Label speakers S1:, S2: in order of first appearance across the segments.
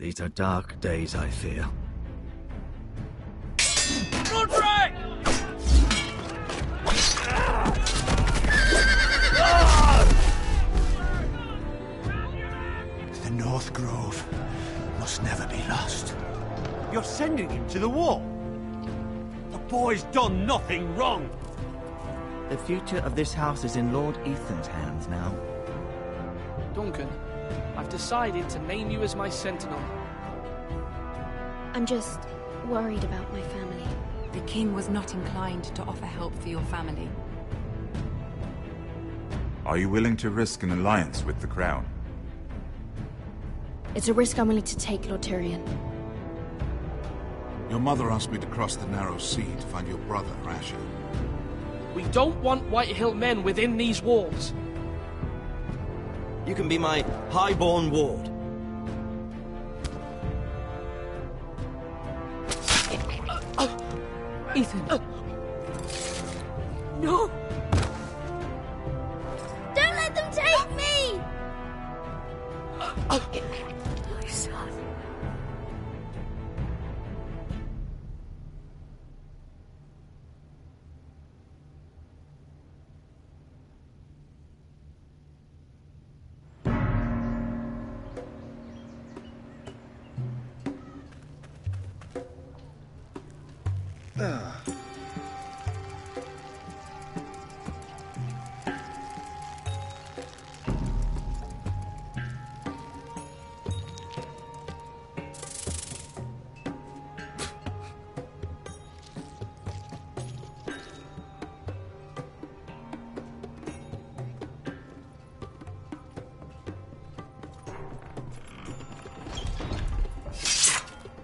S1: These are dark days, I fear.
S2: Roderick!
S3: The North Grove must never be lost.
S2: You're sending him to the war? The boy's done nothing wrong.
S1: The future of this house is in Lord Ethan's hands now.
S4: Duncan, I've decided to name you as my sentinel.
S5: I'm just worried about my family.
S6: The king was not inclined to offer help for your family.
S7: Are you willing to risk an alliance with the Crown?
S5: It's a risk I'm willing to take, Lord Tyrion.
S8: Your mother asked me to cross the narrow sea to find your brother, Asher.
S4: We don't want Whitehill men within these walls.
S9: You can be my highborn ward.
S6: Ethan.
S5: No! Don't let them take me! My son.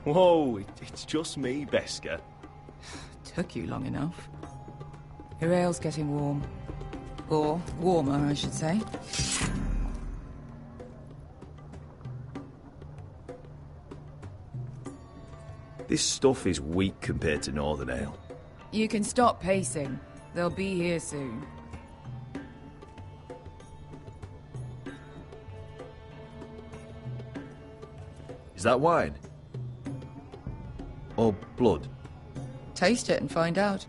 S2: Whoa, it's just me, Beska.
S6: Took you long enough. Your ale's getting warm. Or warmer, I should say.
S2: This stuff is weak compared to Northern Ale.
S6: You can stop pacing. They'll be here soon.
S1: Is that wine? Or blood?
S6: Taste it and find out.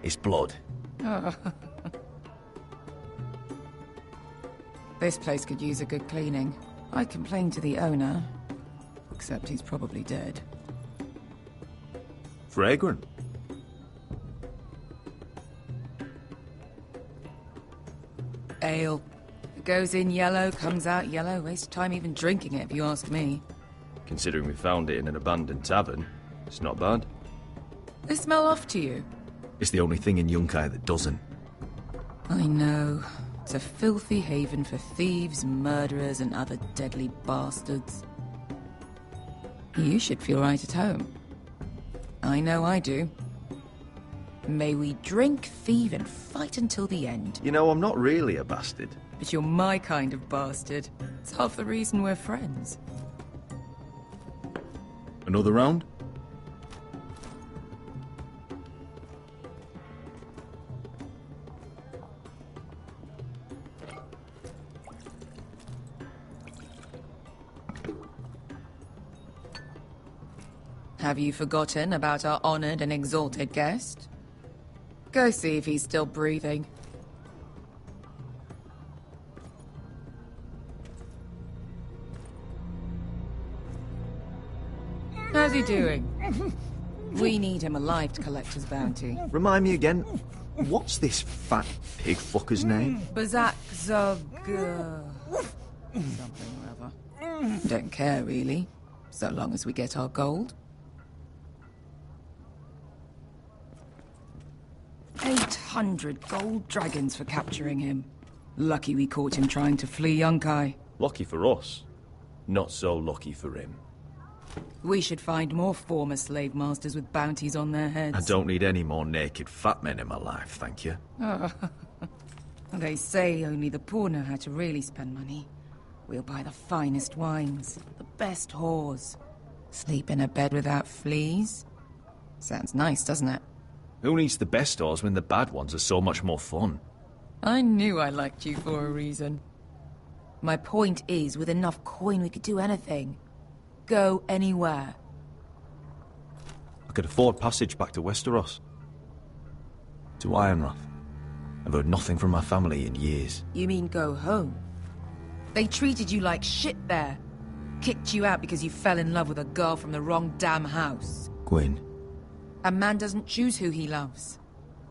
S1: It's blood.
S6: This place could use a good cleaning. I complained to the owner, except he's probably dead.
S2: Fragrant.
S6: Ale. It goes in yellow, comes out yellow. Waste time even drinking it, if you ask me.
S2: Considering we found it in an abandoned tavern, it's not bad.
S6: They smell off to you.
S1: It's the only thing in Yunkai that doesn't.
S6: I know. It's a filthy haven for thieves, murderers, and other deadly bastards. You should feel right at home. I know I do. May we drink, thieve, and fight until the end.
S1: You know, I'm not really a bastard.
S6: But you're my kind of bastard. It's half the reason we're friends.
S1: Another round?
S6: Have you forgotten about our honored and exalted guest? Go see if he's still breathing. How's he doing? We need him alive to collect his bounty.
S1: Remind me again, what's this fat pig fucker's name?
S6: Bazak Zog... something or other. Don't care, really. So long as we get our gold. 800 gold dragons for capturing him. Lucky we caught him trying to flee Yunkai.
S2: Lucky for us. Not so lucky for him.
S6: We should find more former slave masters with bounties on their heads.
S1: I don't need any more naked fat men in my life, thank you.
S6: They say only the poor know how to really spend money. We'll buy the finest wines, the best whores. Sleep in a bed without fleas. Sounds nice, doesn't it?
S2: Who needs the best whores when the bad ones are so much more fun?
S6: I knew I liked you for a reason. My point is, with enough coin we could do anything. Go anywhere.
S10: I could afford passage back to Westeros. To Ironrath. I've heard nothing from my family in years.
S6: You mean go home? They treated you like shit there. Kicked you out because you fell in love with a girl from the wrong damn house.
S10: Gwyn.
S6: A man doesn't choose who he loves.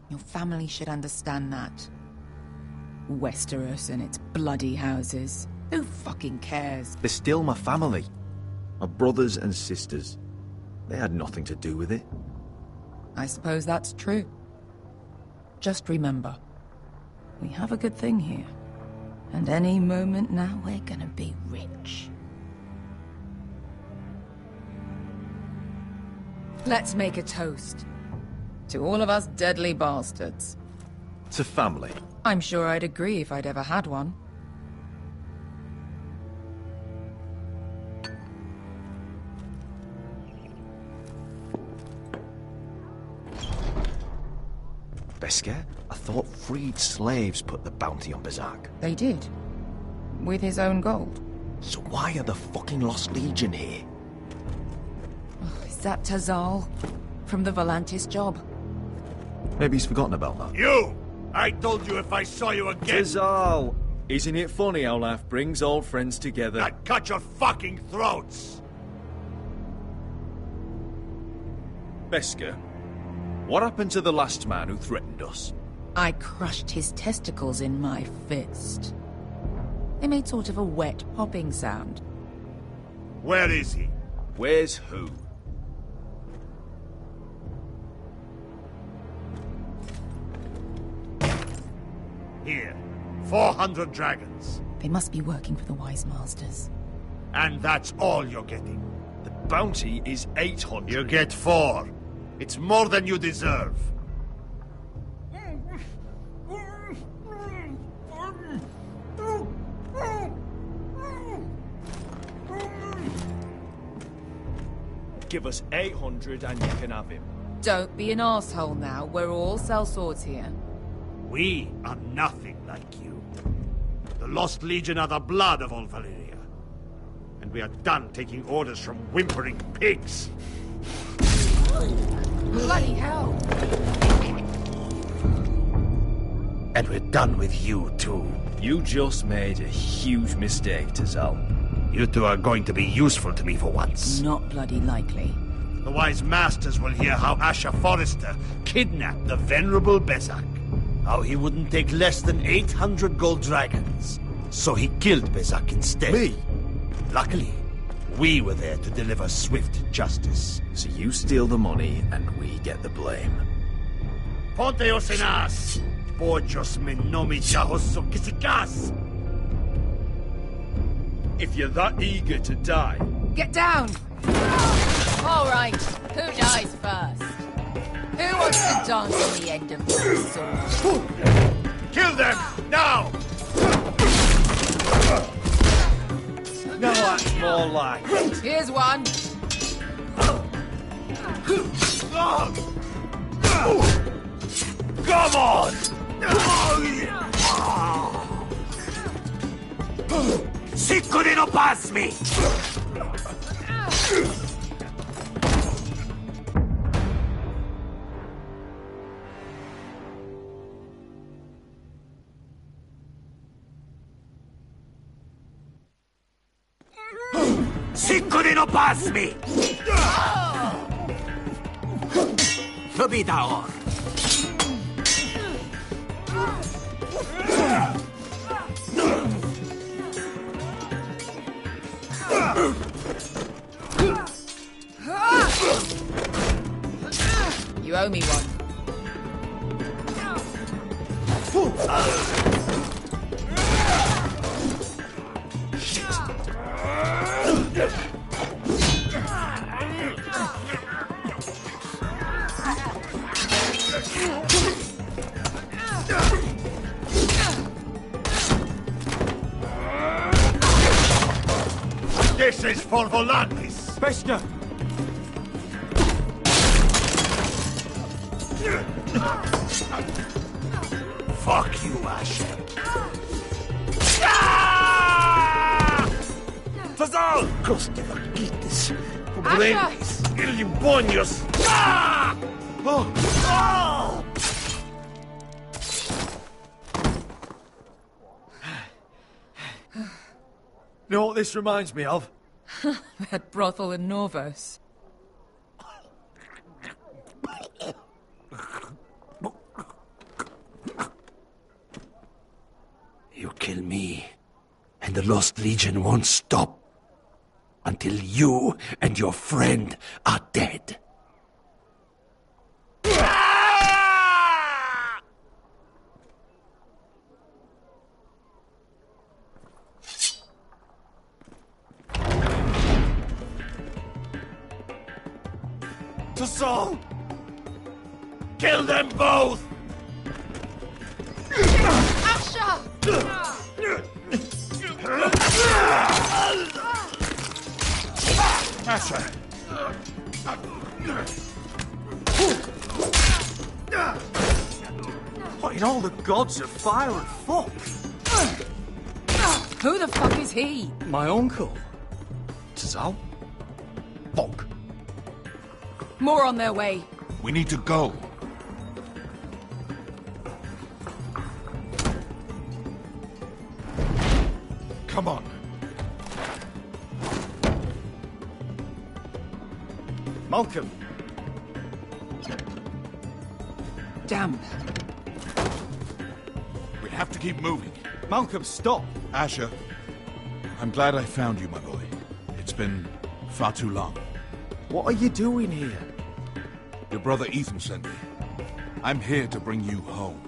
S6: Your family should understand that. Westeros and its bloody houses. Who fucking cares?
S10: They're still my family. My brothers and sisters. They had nothing to do with it.
S6: I suppose that's true. Just remember, we have a good thing here. And any moment now, we're gonna be rich. Let's make a toast. To all of us deadly bastards.
S10: To family.
S6: I'm sure I'd agree if I'd ever had one.
S10: Beskar? I thought freed slaves put the bounty on Berserk.
S6: They did. With his own gold.
S10: So why are the fucking Lost Legion here?
S6: Oh, is that Tazal? From the Volantis job?
S10: Maybe he's forgotten about that.
S2: You! I told you if I saw you again...
S10: Tazal! Isn't it funny how life brings old friends together?
S2: I'd cut your fucking throats!
S10: Beskar, what happened to the last man who threatened us?
S6: I crushed his testicles in my fist. They made sort of a wet popping sound.
S2: Where is he?
S10: Where's who?
S2: Here. 400 dragons.
S6: They must be working for the Wise Masters.
S2: And that's all you're getting.
S10: The bounty is 800.
S2: You get 4. It's more than you deserve.
S10: Give us 800 and you can have him.
S6: Don't be an asshole now. We're all sellswords here.
S2: We are nothing like you. The Lost Legion are the blood of all Valyria. And we are done taking orders from whimpering pigs.
S6: Bloody hell!
S2: And we're done with you, too.
S10: You just made a huge mistake, Tazal.
S2: You two are going to be useful to me for once.
S6: Not bloody likely.
S2: The Wise Masters will hear how Asher Forrester kidnapped the venerable Bezak. How he wouldn't take less than 800 gold dragons. So he killed Bezak instead.
S10: Me?
S2: Luckily, we were there to deliver swift justice.
S10: So you steal the money and we get the blame.
S2: Ponteos en as! Pochos me nomi chahoso kisikas!
S10: If you're that eager to die...
S6: Get down! All right, who dies first? Who wants to dance on the end of my sword?
S2: Kill them! Now!
S10: No, that's more like...
S6: Here's one.
S2: Come on! Sicko di non passmi! Sicko di non passmi! Subita or!
S6: You owe me one.
S2: This is for Volantis!
S10: Beskar!
S2: Fuck you, Asher. Fazal! Coste vaquites. Pobrenis. Ilibonios. Oh! Oh!
S10: You know what this reminds me of?
S6: That brothel in Norvos.
S2: You kill me, and the Lost Legion won't stop until you and your friend are dead. To Saul! Kill them both!
S5: Asha!
S8: Asher!
S10: What in all the gods of fire and fuck?
S6: Who the fuck is he?
S10: My uncle. Tazal? Fuck.
S6: More on their way.
S8: We need to go. Come on.
S10: Malcolm.
S6: Damn.
S8: We have to keep moving.
S10: Malcolm, stop.
S8: Asher, I'm glad I found you, my boy. It's been far too long.
S10: What are you doing here?
S8: Your brother Ethan sent me. I'm here to bring you home.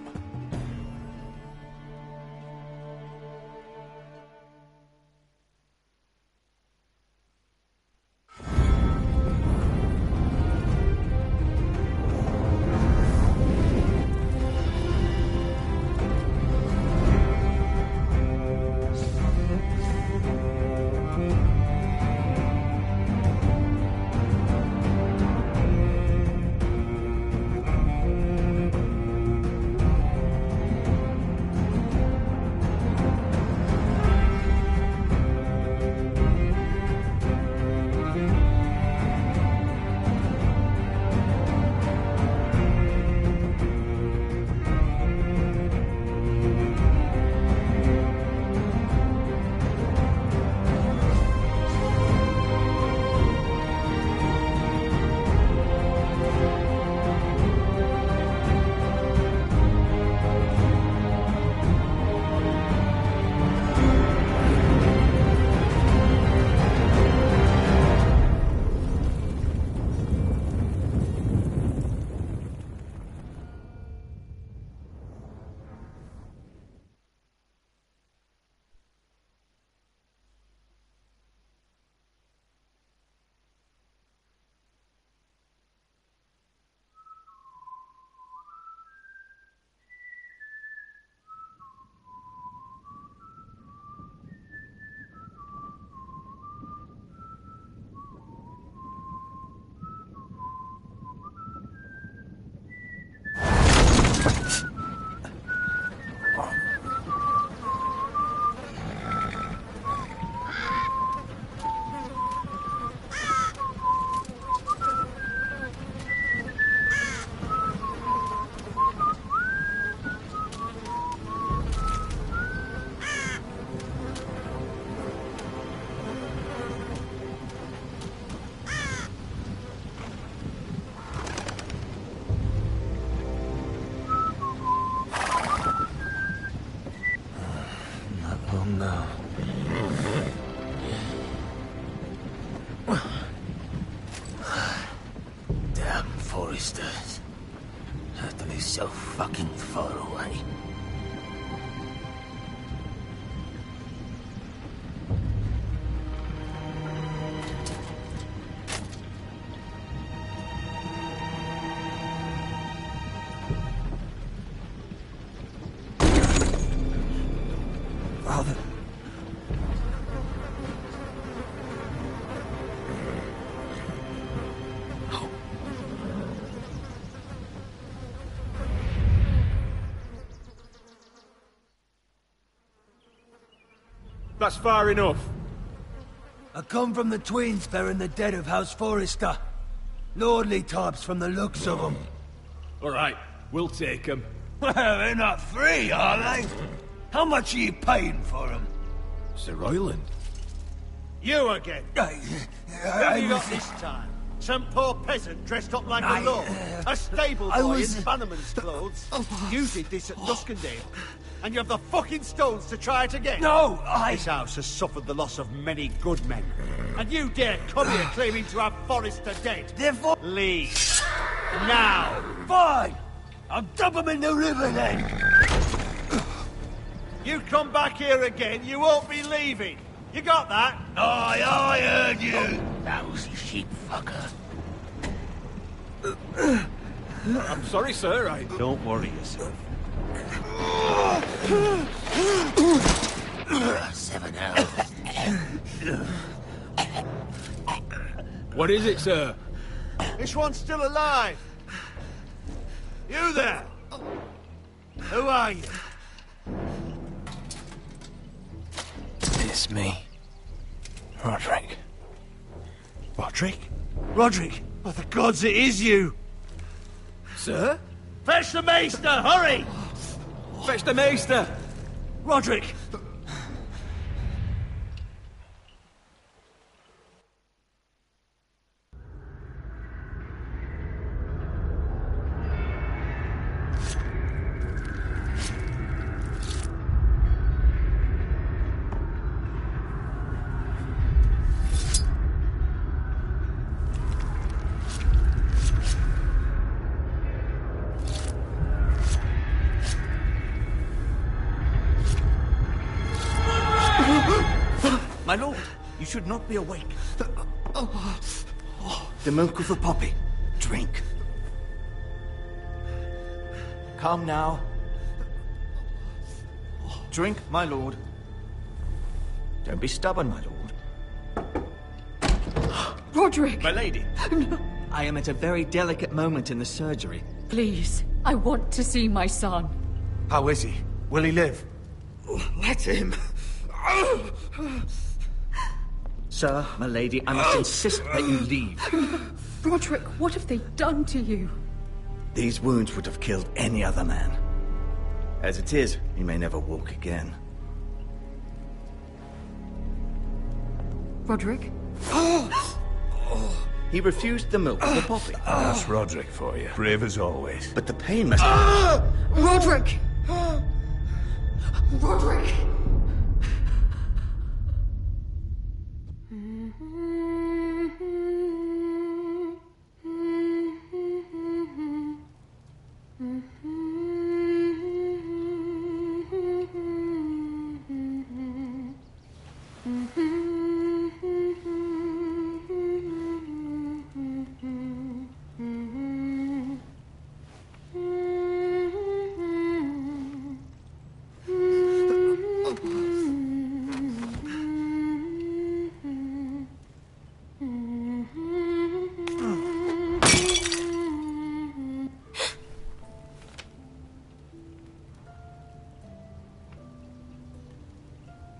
S2: Damn foresters. Have to be so fucking far away.
S10: Father.
S11: That's far enough.
S3: I come from the twins bearing the dead of House Forrester. Lordly types from the looks of them.
S11: All right, we'll take them.
S3: Well, they're not free, are they? How much are you paying for them?
S11: Sir Royland.
S2: You again. What have you got this time? Some poor peasant dressed up like a lord. A stable boy in Bannerman's clothes. You did this at Duskendale. And you have the fucking stones to try it again?
S3: No,
S2: This house has suffered the loss of many good men. And you dare come here claiming to have Forrester dead?
S3: Therefore...
S2: Leave. Now.
S3: Fine! I'll dump them in the river then!
S2: You come back here again, you won't be leaving. You got that?
S3: Aye, I heard you! Lousy sheep fucker.
S11: I'm sorry, sir,
S2: Don't worry yourself.
S3: 7 hours.
S11: What is it, sir?
S2: This one's still alive. You there? Who are you?
S3: It's me. Roderick.
S2: Roderick? Roderick? Oh, the gods, it is you!
S11: Sir?
S2: Fetch the maester, hurry!
S11: Fetch the maester!
S2: Roderick!
S1: My lord, you should not be awake. The milk of the poppy. Drink. Come now. Drink, my lord. Don't be stubborn, my lord.
S12: Roderick!
S1: My lady.
S12: No.
S1: I am at a very delicate moment in the surgery.
S12: Please, I want to see my son.
S3: How is he? Will he live?
S1: Let him. Sir, my lady, I must insist that you leave.
S12: Roderick, what have they done to you?
S1: These wounds would have killed any other man. As it is, he may never walk again.
S12: Roderick?
S1: He refused the milk of the poppy.
S3: That's Roderick for you. Brave as always.
S1: But the pain must...
S12: Roderick! Roderick!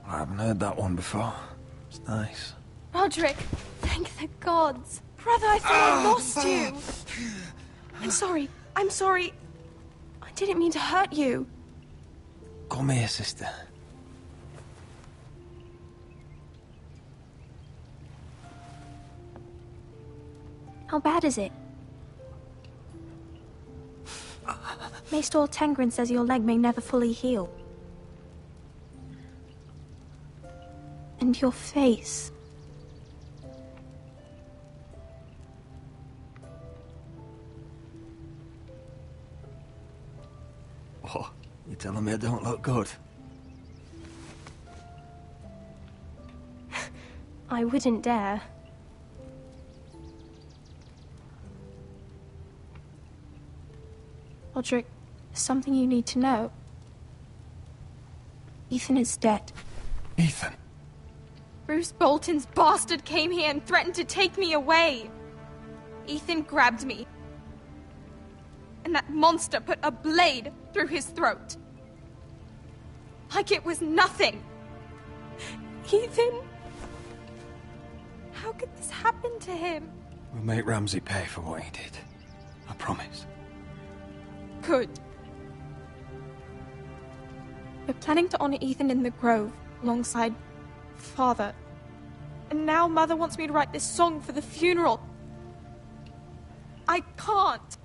S3: I haven't heard that one before. It's nice.
S5: Roderick, thank the gods. Brother, I thought I lost you. I'm sorry. I'm sorry. I didn't mean to hurt you.
S3: Come here, sister.
S5: How bad is it? Maester Tengrin says your leg may never fully heal. And your face.
S3: Oh, you telling me I don't look good?
S5: I wouldn't dare. Roderick, there's something you need to know. Ethan is dead.
S3: Ethan?
S5: Bruce Bolton's bastard came here and threatened to take me away. Ethan grabbed me. And that monster put a blade through his throat. Like it was nothing. Ethan? How could this happen to him?
S13: We'll make Ramsay pay for what he did. I promise.
S5: Good. We're planning to honor Ethan in the Grove, alongside Father. And now Mother wants me to write this song for the funeral. I can't.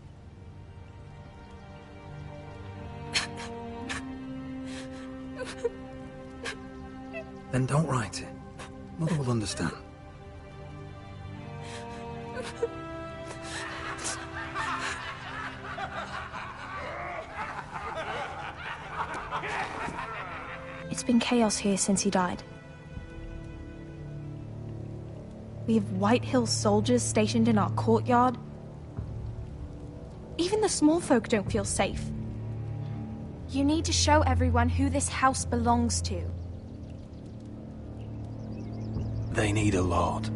S13: Then don't write it. Mother will understand.
S14: It's been chaos here since he died.
S5: We have White Hill soldiers stationed in our courtyard. Even the small folk don't feel safe. You need to show everyone who this house belongs to.
S13: They need a lord.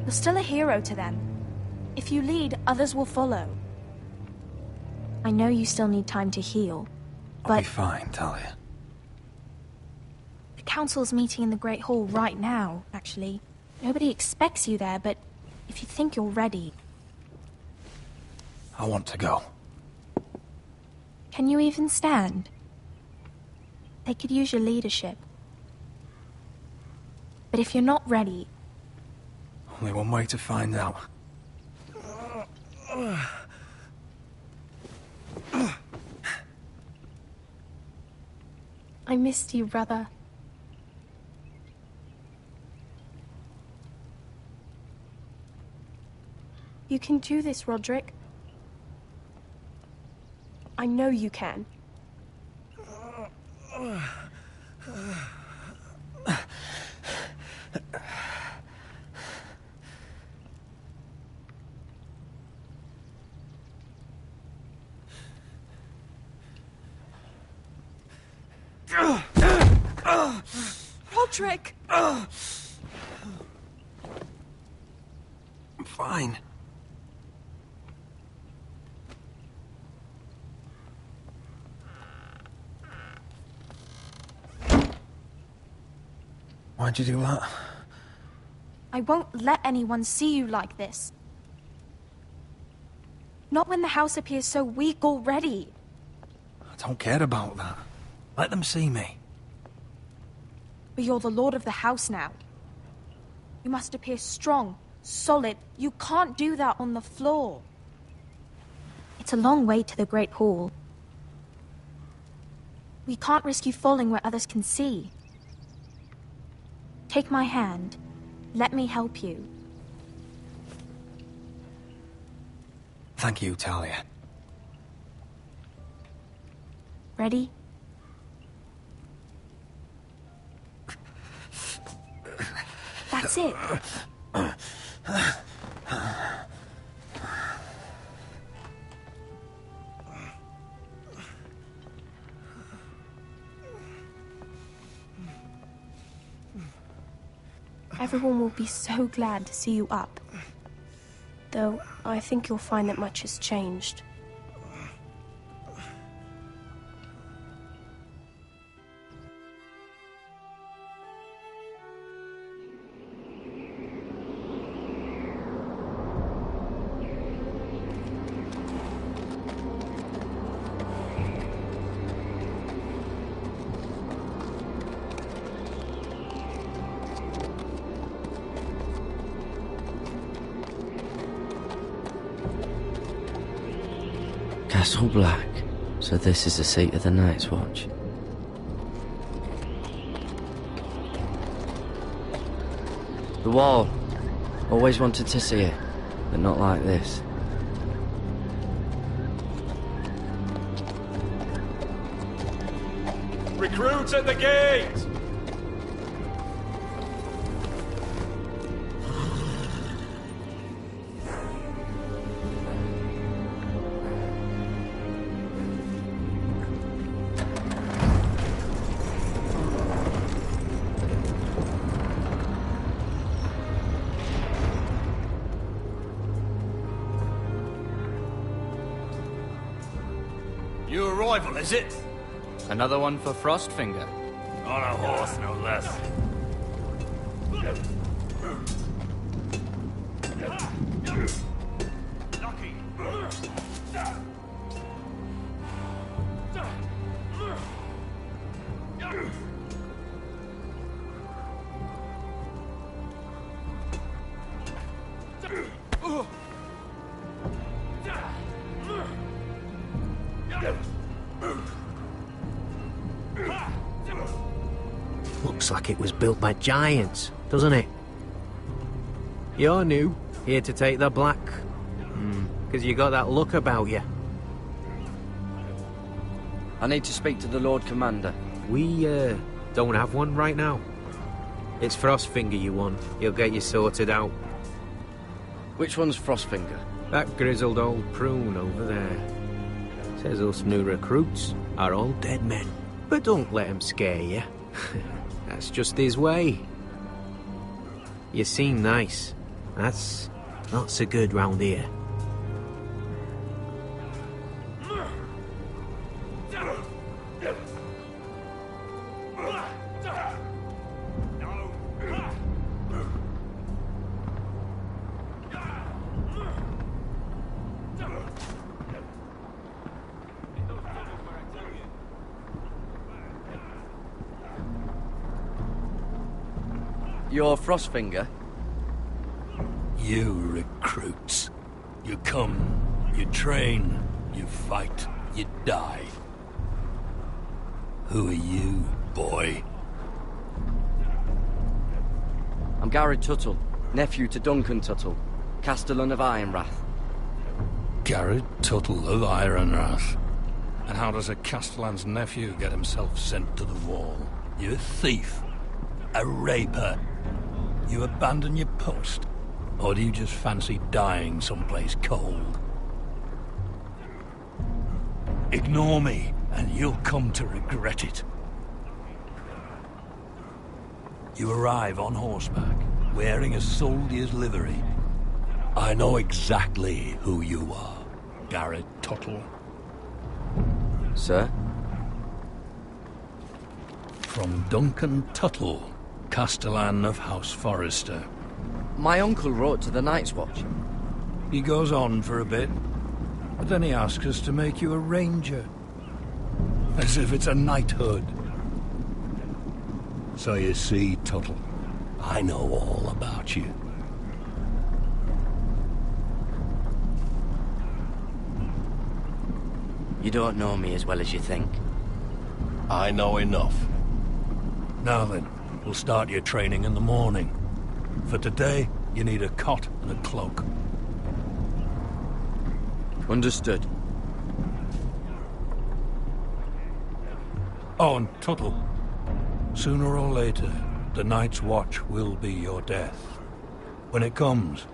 S5: You're still a hero to them. If you lead, others will follow.
S14: I know you still need time to heal, but...
S13: I'll be fine, Talia.
S14: The council's meeting in the Great Hall right now, actually. Nobody expects you there, but if you think you're ready...
S13: I want to go.
S14: Can you even stand? They could use your leadership. But if you're not ready...
S13: Only one way to find out.
S14: I missed you, brother.
S15: You can do this, Roderick. I know you can.
S5: Roderick!
S13: I'm fine. Why'd you do that?
S5: I won't let anyone see you like this. Not when the house appears so weak already.
S13: I don't care about that. Let them see me.
S5: But you're the lord of the house now. You must appear strong, solid. You can't do that on the floor.
S14: It's a long way to the Great Hall.
S5: We can't risk you falling where others can see. Take my hand. Let me help you.
S13: Thank you, Talia.
S5: Ready? That's it.
S15: Everyone will be so glad to see you up. Though, I think you'll find that much has changed.
S16: Castle Black. So this is the seat of the Night's Watch. The wall. Always wanted to see it, but not like this.
S11: Recruits at the gate!
S2: New arrival, is it?
S4: Another one for Frostfinger.
S2: On a horse, no less.
S17: Looks like it was built by giants, doesn't it? You're new, here to take the black. Because you got that look about you.
S16: I need to speak to the Lord Commander.
S17: We, don't have one right now. It's Frostfinger you want. He'll get you sorted out.
S16: Which one's Frostfinger?
S17: That grizzled old prune over there. Says us new recruits are all dead men. But don't let him scare you. That's just his way. You seem nice. That's not so good round here.
S16: You're Frostfinger?
S3: You recruits. You come, you train, you fight, you die. Who are you, boy?
S16: I'm Garrett Tuttle, nephew to Duncan Tuttle, Castellan of Ironrath.
S3: Garrett Tuttle of Ironrath. And how does a Castellan's nephew get himself sent to the wall? You a thief? A raper? You abandon your post? Or do you just fancy dying someplace cold? Ignore me, and you'll come to regret it. You arrive on horseback, wearing a soldier's livery. I know exactly who you are, Garrett Tuttle.
S16: Sir?
S3: From Duncan Tuttle, Castellan of House Forrester.
S16: My uncle wrote to the Night's Watch.
S3: He goes on for a bit, but then he asks us to make you a ranger. As if it's a knighthood. So you see, Tuttle, I know all about you.
S16: You don't know me as well as you think.
S3: I know enough. Now then, we'll start your training in the morning. For today, you need a cot and a cloak.
S16: Understood.
S3: Oh, and Tuttle, sooner or later, the Night's Watch will be your death. When it comes,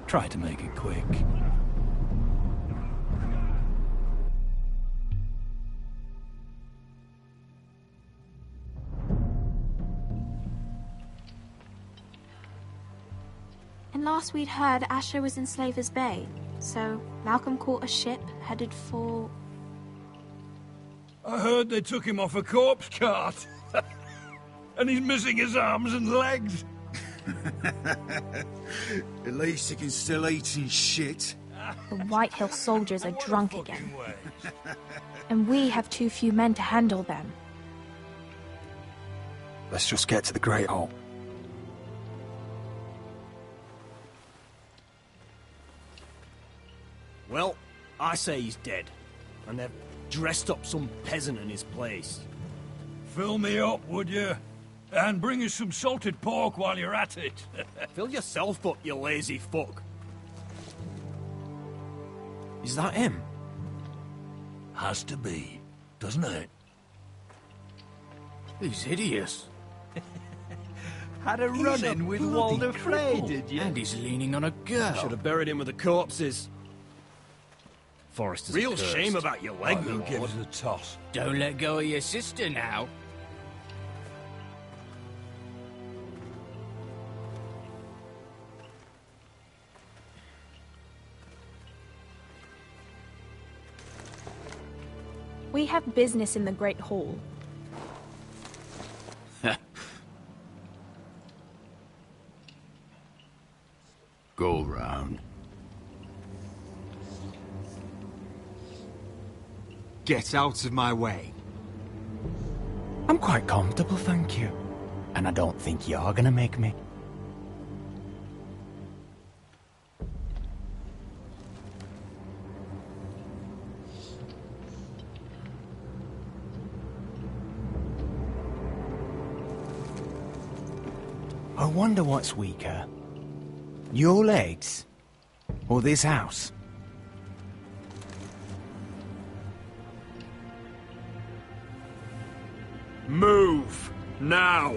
S3: try to make it quick.
S14: And last we'd heard, Asher was in Slaver's Bay, so Malcolm caught a ship headed for...
S3: I heard they took him off a corpse cart. And he's missing his arms and legs.
S13: At least he can still eat and shit.
S14: The White Hill soldiers are drunk again. And we have too few men to handle them.
S13: Let's just get to the Great Hall.
S2: Well, I say he's dead. And they've dressed up some peasant in his place.
S3: Fill me up, would you? And bring us some salted pork while you're at it.
S2: Fill yourself up, you lazy fuck.
S10: Is that him?
S3: Has to be, doesn't it?
S10: He's hideous.
S2: Had a run-in with Walder Frey, did you?
S10: And he's leaning on a girl.
S2: Should have buried him with the corpses.
S10: Forrester's
S2: Real
S10: cursed.
S2: shame about your leg,
S3: Who
S2: my
S3: gives
S2: lord.
S3: a toss?
S10: Don't let go of your sister now.
S14: We have business in the Great Hall.
S11: go round.
S18: Get out of my way. I'm quite comfortable, thank you. And I don't think you're gonna make me. I wonder what's weaker. Your legs? Or this house?
S11: Move! Now!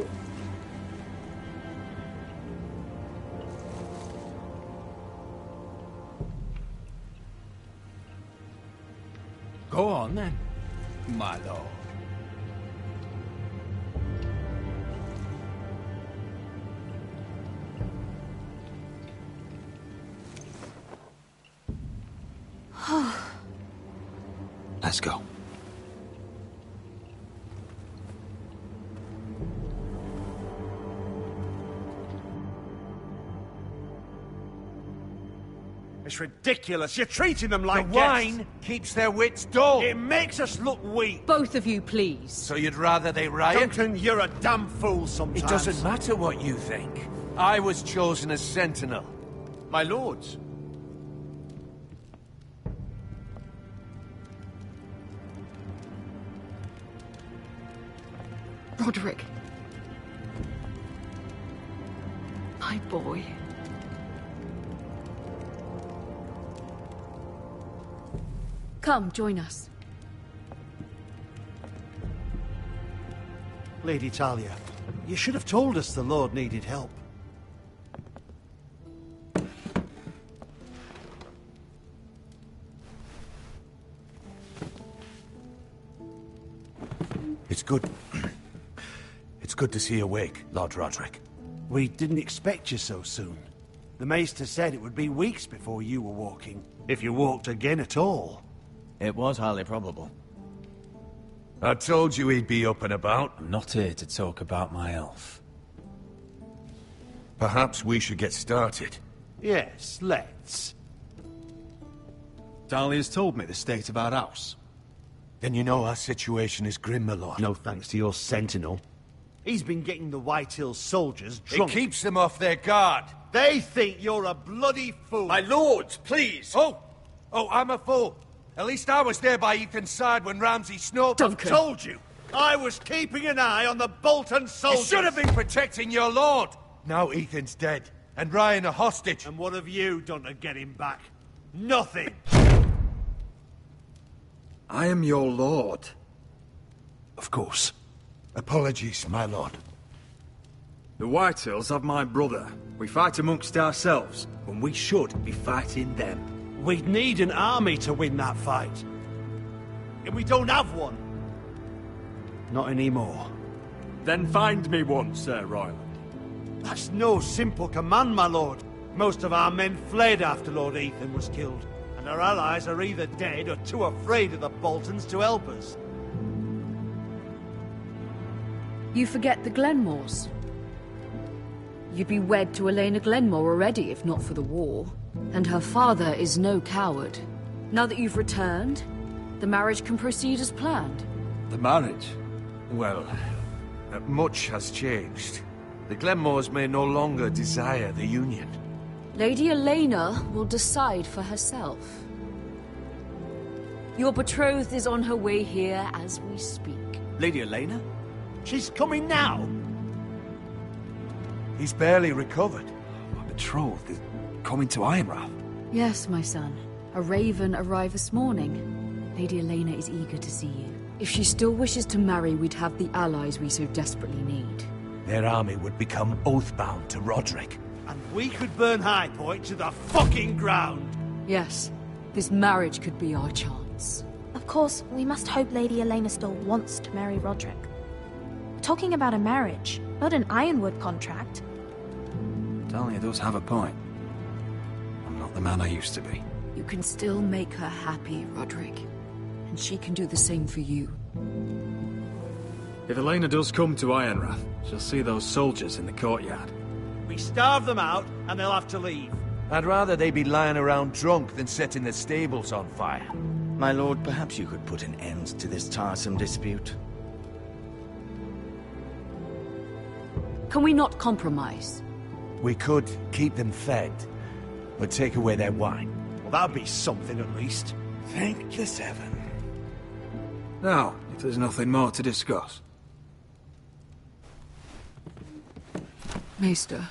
S18: Go on then, my lord.
S13: Let's go.
S2: It's ridiculous. You're treating them like
S18: The wine keeps their wits dull.
S2: It makes us look weak.
S12: Both of you, please.
S18: So you'd rather they riot?
S2: Duncan, you're a damn fool sometimes.
S18: It doesn't matter what you think. I was chosen as sentinel.
S2: My lords.
S12: Roderick. My boy. Come, join us.
S2: Lady Talia, you should have told us the Lord needed help.
S18: It's good. It's good to see you awake, Lord Roderick.
S2: We didn't expect you so soon. The Maester said it would be weeks before you were walking, if you walked again at all.
S10: It was highly probable.
S18: I told you he'd be up and about.
S13: I'm not here to talk about my elf.
S18: Perhaps we should get started.
S2: Yes, let's.
S10: Talia's told me the state of our house.
S18: Then you know our situation is grim, my lord.
S2: No thanks to your sentinel. He's been getting the White Hills soldiers drunk.
S18: It keeps them off their guard.
S2: They think you're a bloody fool.
S18: My lords, please! Oh, I'm a fool. At least I was there by Ethan's side when Ramsay snort.
S2: I've told you. I was keeping an eye on the Bolton soldiers.
S18: You should have been protecting your lord. Now Ethan's dead, and Ryan a hostage.
S2: And what have you done to get him back? Nothing.
S13: I am your lord.
S18: Of course. Apologies, my lord.
S13: The Whitehills have my brother. We fight amongst ourselves, when we should be fighting them.
S2: We'd need an army to win that fight. And we don't have one. Not anymore.
S11: Then find me one, Sir Royland.
S2: That's no simple command, my lord. Most of our men fled after Lord Ethan was killed, and our allies are either dead or too afraid of the Boltons to help us.
S12: You forget the Glenmores. You'd be wed to Elena Glenmore already, if not for the war. And her father is no coward. Now that you've returned, the marriage can proceed as planned.
S13: The marriage?
S18: Well, much has changed. The Glenmores may no longer desire the union.
S12: Lady Elena will decide for herself. Your betrothed is on her way here as we speak.
S10: Lady Elena?
S2: She's coming now.
S18: He's barely recovered.
S13: My betrothed is coming to Ironrath.
S12: Yes, my son. A raven arrived this morning. Lady Elena is eager to see you. If she still wishes to marry, we'd have the allies we so desperately need.
S18: Their army would become oath-bound to Roderick.
S2: And we could burn High Point to the fucking ground.
S12: Yes, this marriage could be our chance.
S14: Of course, we must hope Lady Elena still wants to marry Roderick. We're talking about a marriage, not an Ironwood contract.
S13: Talia does have a point. I'm not the man I used to be.
S12: You can still make her happy, Roderick. And she can do the same for you.
S13: If Elena does come to Ironrath, she'll see those soldiers in the courtyard.
S2: We starve them out, and they'll have to leave.
S19: I'd rather they be lying around drunk than setting the stables on fire.
S1: My lord, perhaps you could put an end to this tiresome dispute.
S12: Can we not compromise?
S19: We could keep them fed, but take away their wine.
S2: Well, that'd be something at least.
S19: Thank the Seven.
S13: Now, if there's nothing more to discuss.
S12: Maester,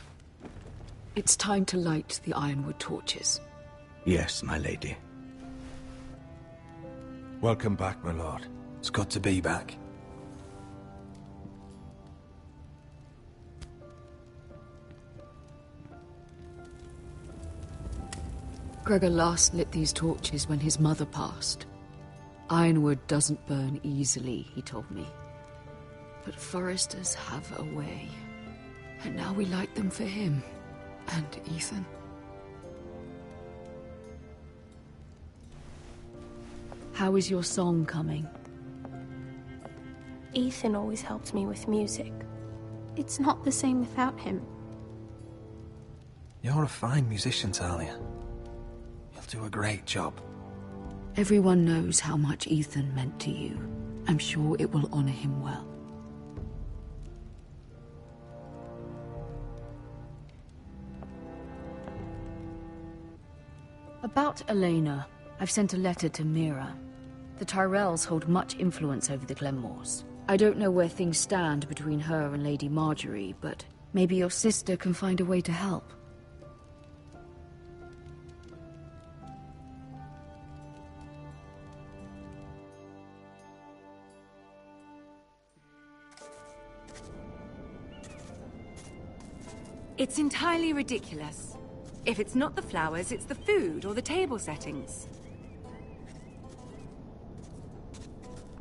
S12: it's time to light the ironwood torches.
S1: Yes, my lady.
S19: Welcome back, my lord.
S3: It's good to be back.
S12: Gregor last lit these torches when his mother passed. Ironwood doesn't burn easily, he told me. But foresters have a way. And now we light them for him. And Ethan. How is your song coming?
S15: Ethan always helps me with music.
S14: It's not the same without him.
S10: You're a fine musician, Talia. You'll do a great job.
S12: Everyone knows how much Ethan meant to you. I'm sure it will honor him well. About Elena, I've sent a letter to Mira. The Tyrells hold much influence over the Glenmores. I don't know where things stand between her and Lady Marjorie, but maybe your sister can find a way to help.
S20: It's entirely ridiculous. If it's not the flowers, it's the food or the table settings.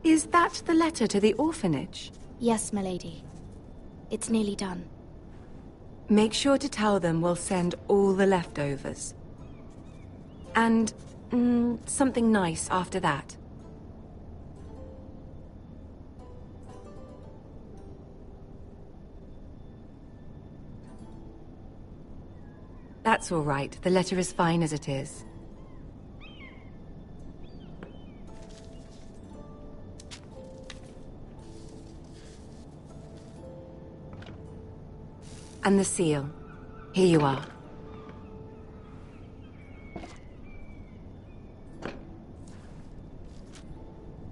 S20: Is that the letter to the orphanage?
S14: Yes, my lady. It's nearly done.
S20: Make sure to tell them we'll send all the leftovers. And, something nice after that. That's all right. The letter is fine as it is. And the seal. Here you are.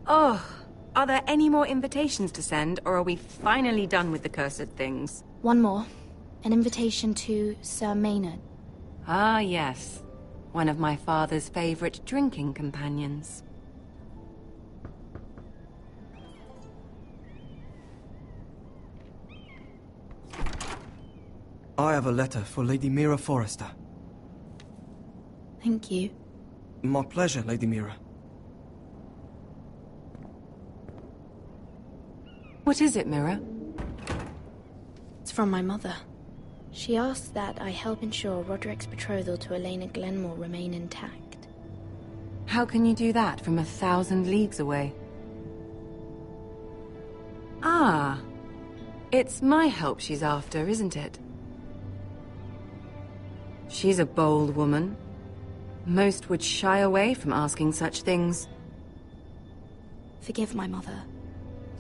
S20: Oh, are there any more invitations to send, or are we finally done with the cursed things?
S14: One more. An invitation to Sir Maynard.
S20: Ah, yes. One of my father's favorite drinking companions.
S21: I have a letter for Lady Mira Forrester.
S14: Thank you.
S21: My pleasure, Lady Mira.
S20: What is it, Mira?
S14: It's from my mother. She asks that I help ensure Roderick's betrothal to Elena Glenmore remain intact.
S20: How can you do that from 1,000 leagues away? Ah, it's my help she's after, isn't it? She's a bold woman. Most would shy away from asking such things.
S14: Forgive my mother.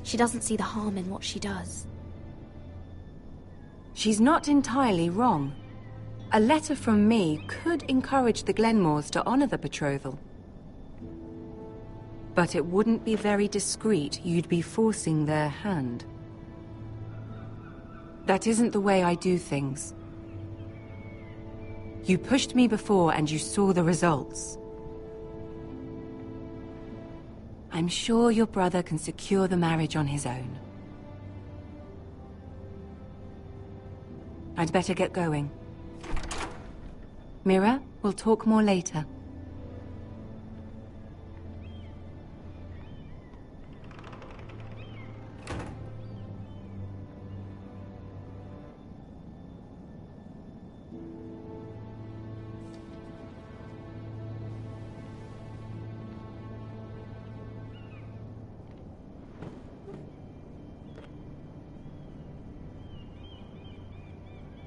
S14: She doesn't see the harm in what she does.
S20: She's not entirely wrong. A letter from me could encourage the Glenmores to honor the betrothal. But it wouldn't be very discreet. You'd be forcing their hand. That isn't the way I do things. You pushed me before and you saw the results. I'm sure your brother can secure the marriage on his own. I'd better get going. Mira, we'll talk more later.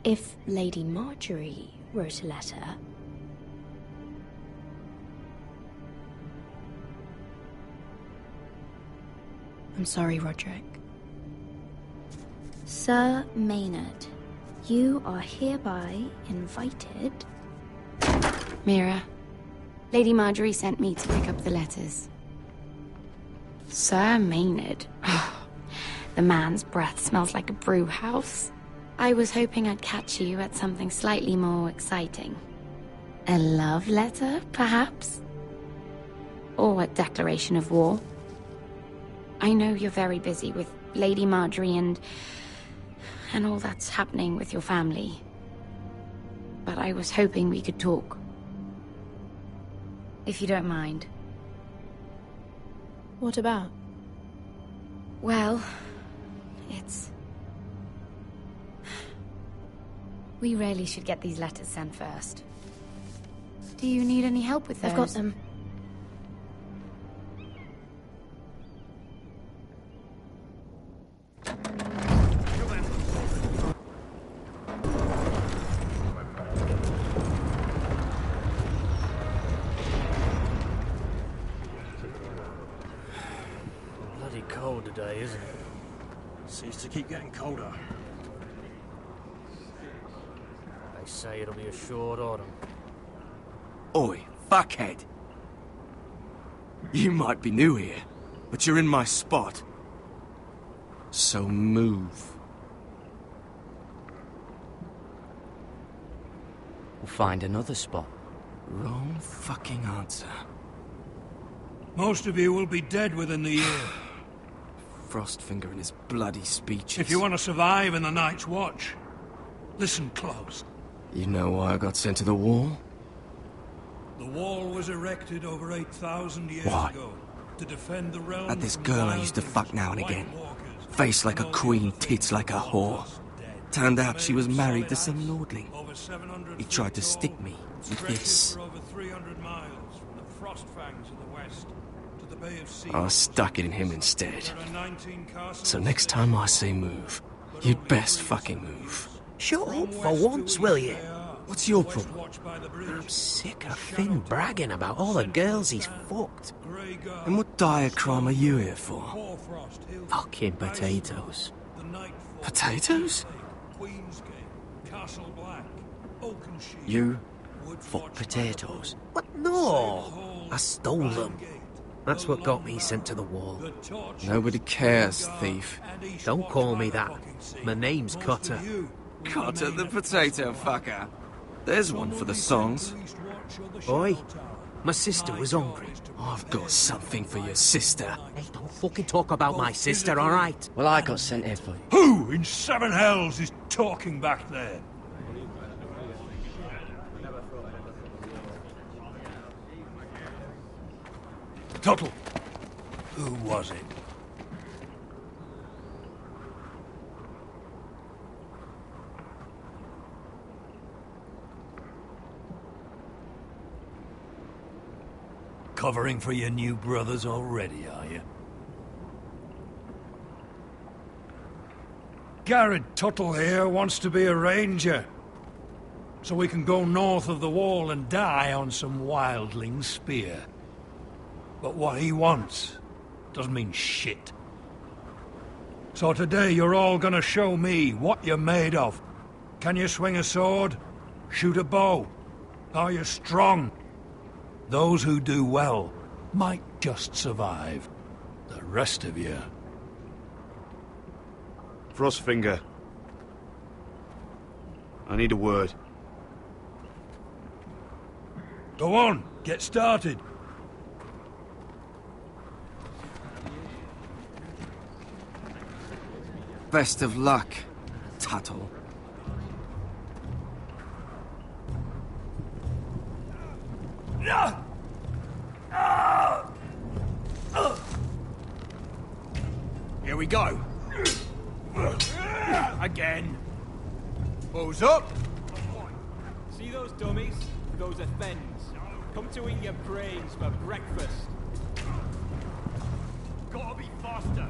S14: If Lady Marjorie wrote a letter, I'm sorry, Roderick. Sir Maynard, you are hereby invited...
S7: Mira, Lady Marjorie sent me to pick up the letters. Sir Maynard. The man's breath smells like a brew house. I was hoping I'd catch you at something slightly more exciting. A love letter, perhaps? Or a declaration of war? I know you're very busy with Lady Marjorie and all that's happening with your family. But I was hoping we could talk. If you don't mind.
S14: What about?
S7: Well, we really should get these letters sent first. Do you need any help with those?
S14: I've got them.
S22: Bloody cold today, isn't it? Seems to keep getting colder. They say it'll be a short autumn.
S23: Oi, fuckhead. You might be new here, but you're in my spot. So move.
S16: We'll find another spot.
S23: Wrong fucking answer.
S3: Most of you will be dead within the year.
S23: Frostfinger and his bloody speeches.
S3: If you want to survive in the Night's Watch, listen close.
S23: You know why I got sent to the wall?
S3: The wall was erected over 8,000 years
S23: Why?
S3: ago to defend the realm.
S23: At this girl I used to fuck now and again. Face like a queen, tits like a whore. Turned out she was married to some lordling. He tried to stick me with this. I stuck it in him instead. So next time I say move, you'd best fucking move.
S17: Shut up for once, will you?
S23: What's your problem?
S17: I'm sick of Finn bragging about all the girls he's fucked.
S23: And what dire crime are you here for?
S17: Fucking potatoes.
S23: Potatoes?
S16: You fuck potatoes?
S17: What? No! I stole them. That's what got me sent to the wall.
S23: Nobody cares, thief.
S17: Don't call me that. My name's Cutter.
S23: Cutter the potato fucker. There's one for the songs.
S17: Oi, my sister was hungry.
S23: I've got something for your sister.
S17: Hey, don't fucking talk about my sister, alright?
S16: Well, I got sent here for...
S3: Who in seven hells is talking back there? Tuttle. Who was it? Covering for your new brothers already, are you? Garrett Tuttle here wants to be a ranger. So we can go north of the wall and die on some wildling spear. But what he wants doesn't mean shit. So today you're all gonna show me what you're made of. Can you swing a sword? Shoot a bow? Are you strong? Those who do well might just survive. The rest of you...
S24: Frostfinger. I need a word.
S3: Go on, get started.
S23: Best of luck, Tuttle.
S2: Here we go. Again. Bows up.
S25: See those dummies? Those are Thens. Come to eat your brains for breakfast. Gotta be faster.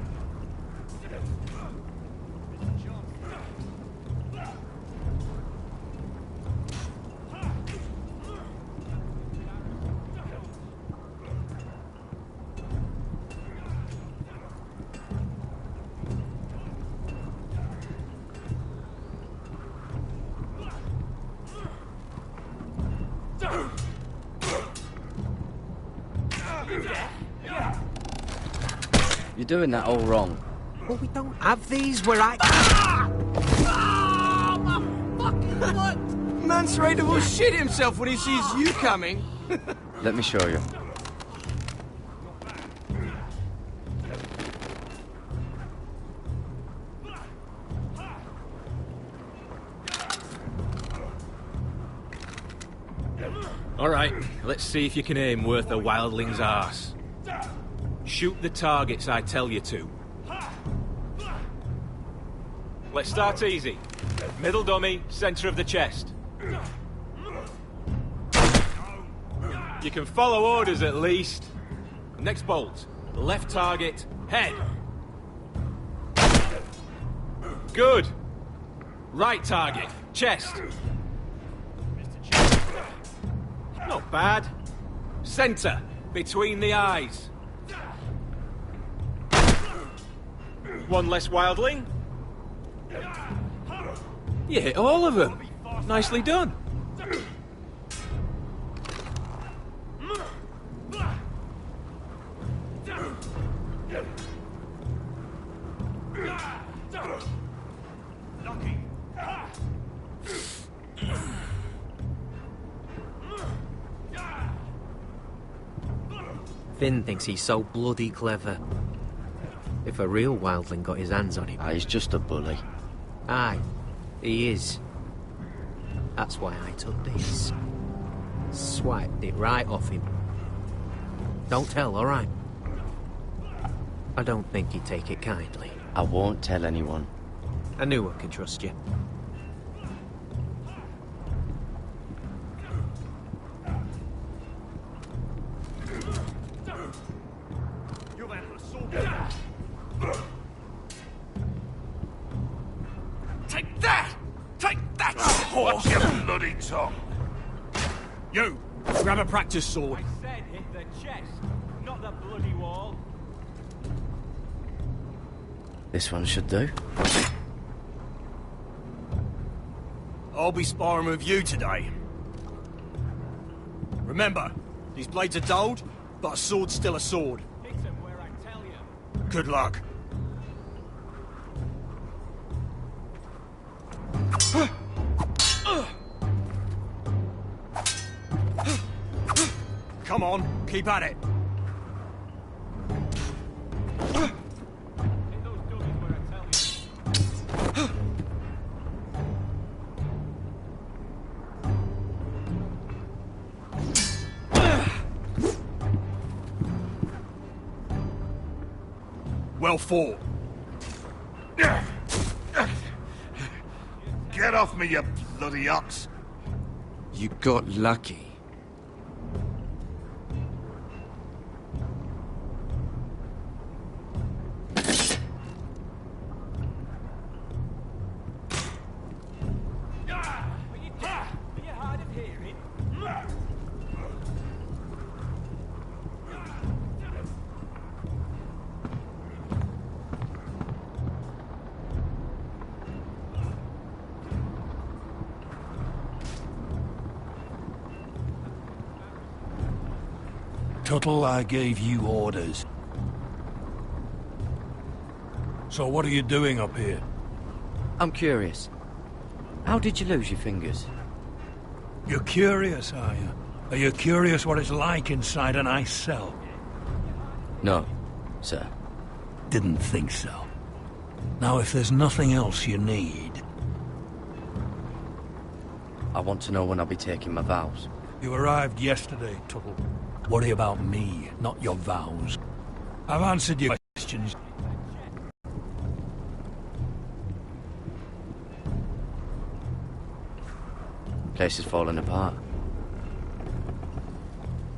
S16: doing that all wrong.
S17: Well, we don't have these where I...
S23: Man's ready to shit himself when he sees you coming.
S16: Let me show you.
S25: Alright, let's see if you can aim worth a wildling's arse. Shoot the targets I tell you to. Let's start easy. Middle dummy, centre of the chest. You can follow orders at least. Next bolt. Left target, head. Good. Right target, chest. Not bad. Centre, between the eyes. One less wildling. You hit all of them. Nicely done.
S17: Finn thinks he's so bloody clever. If a real wildling got his hands on him...
S16: He's just a bully.
S17: Aye, he is. That's why I took this. Swiped it right off him. Don't tell, alright? I don't think he'd take it kindly.
S16: I won't tell anyone.
S17: I knew I could trust you.
S2: Take that! Take that! Watch your bloody tongue! You! Grab a practice sword.
S25: I said hit the chest, not the bloody wall.
S16: This one should do.
S2: I'll be sparring with you today. Remember, these blades are dulled, but a sword's still a sword.
S25: Hit him where I tell you.
S2: Good luck. Come on, keep at it. Well fought. Get off me, you bloody ox.
S23: You got lucky.
S3: Tuttle, I gave you orders. So what are you doing up here?
S16: I'm curious. How did you lose your fingers?
S3: You're curious, are you? Are you curious what it's like inside an ice cell?
S16: No, sir.
S3: Didn't think so. Now, if there's nothing else you need...
S16: I want to know when I'll be taking my vows.
S3: You arrived yesterday, Tuttle. Worry about me, not your vows. I've answered your questions.
S16: Place is falling apart.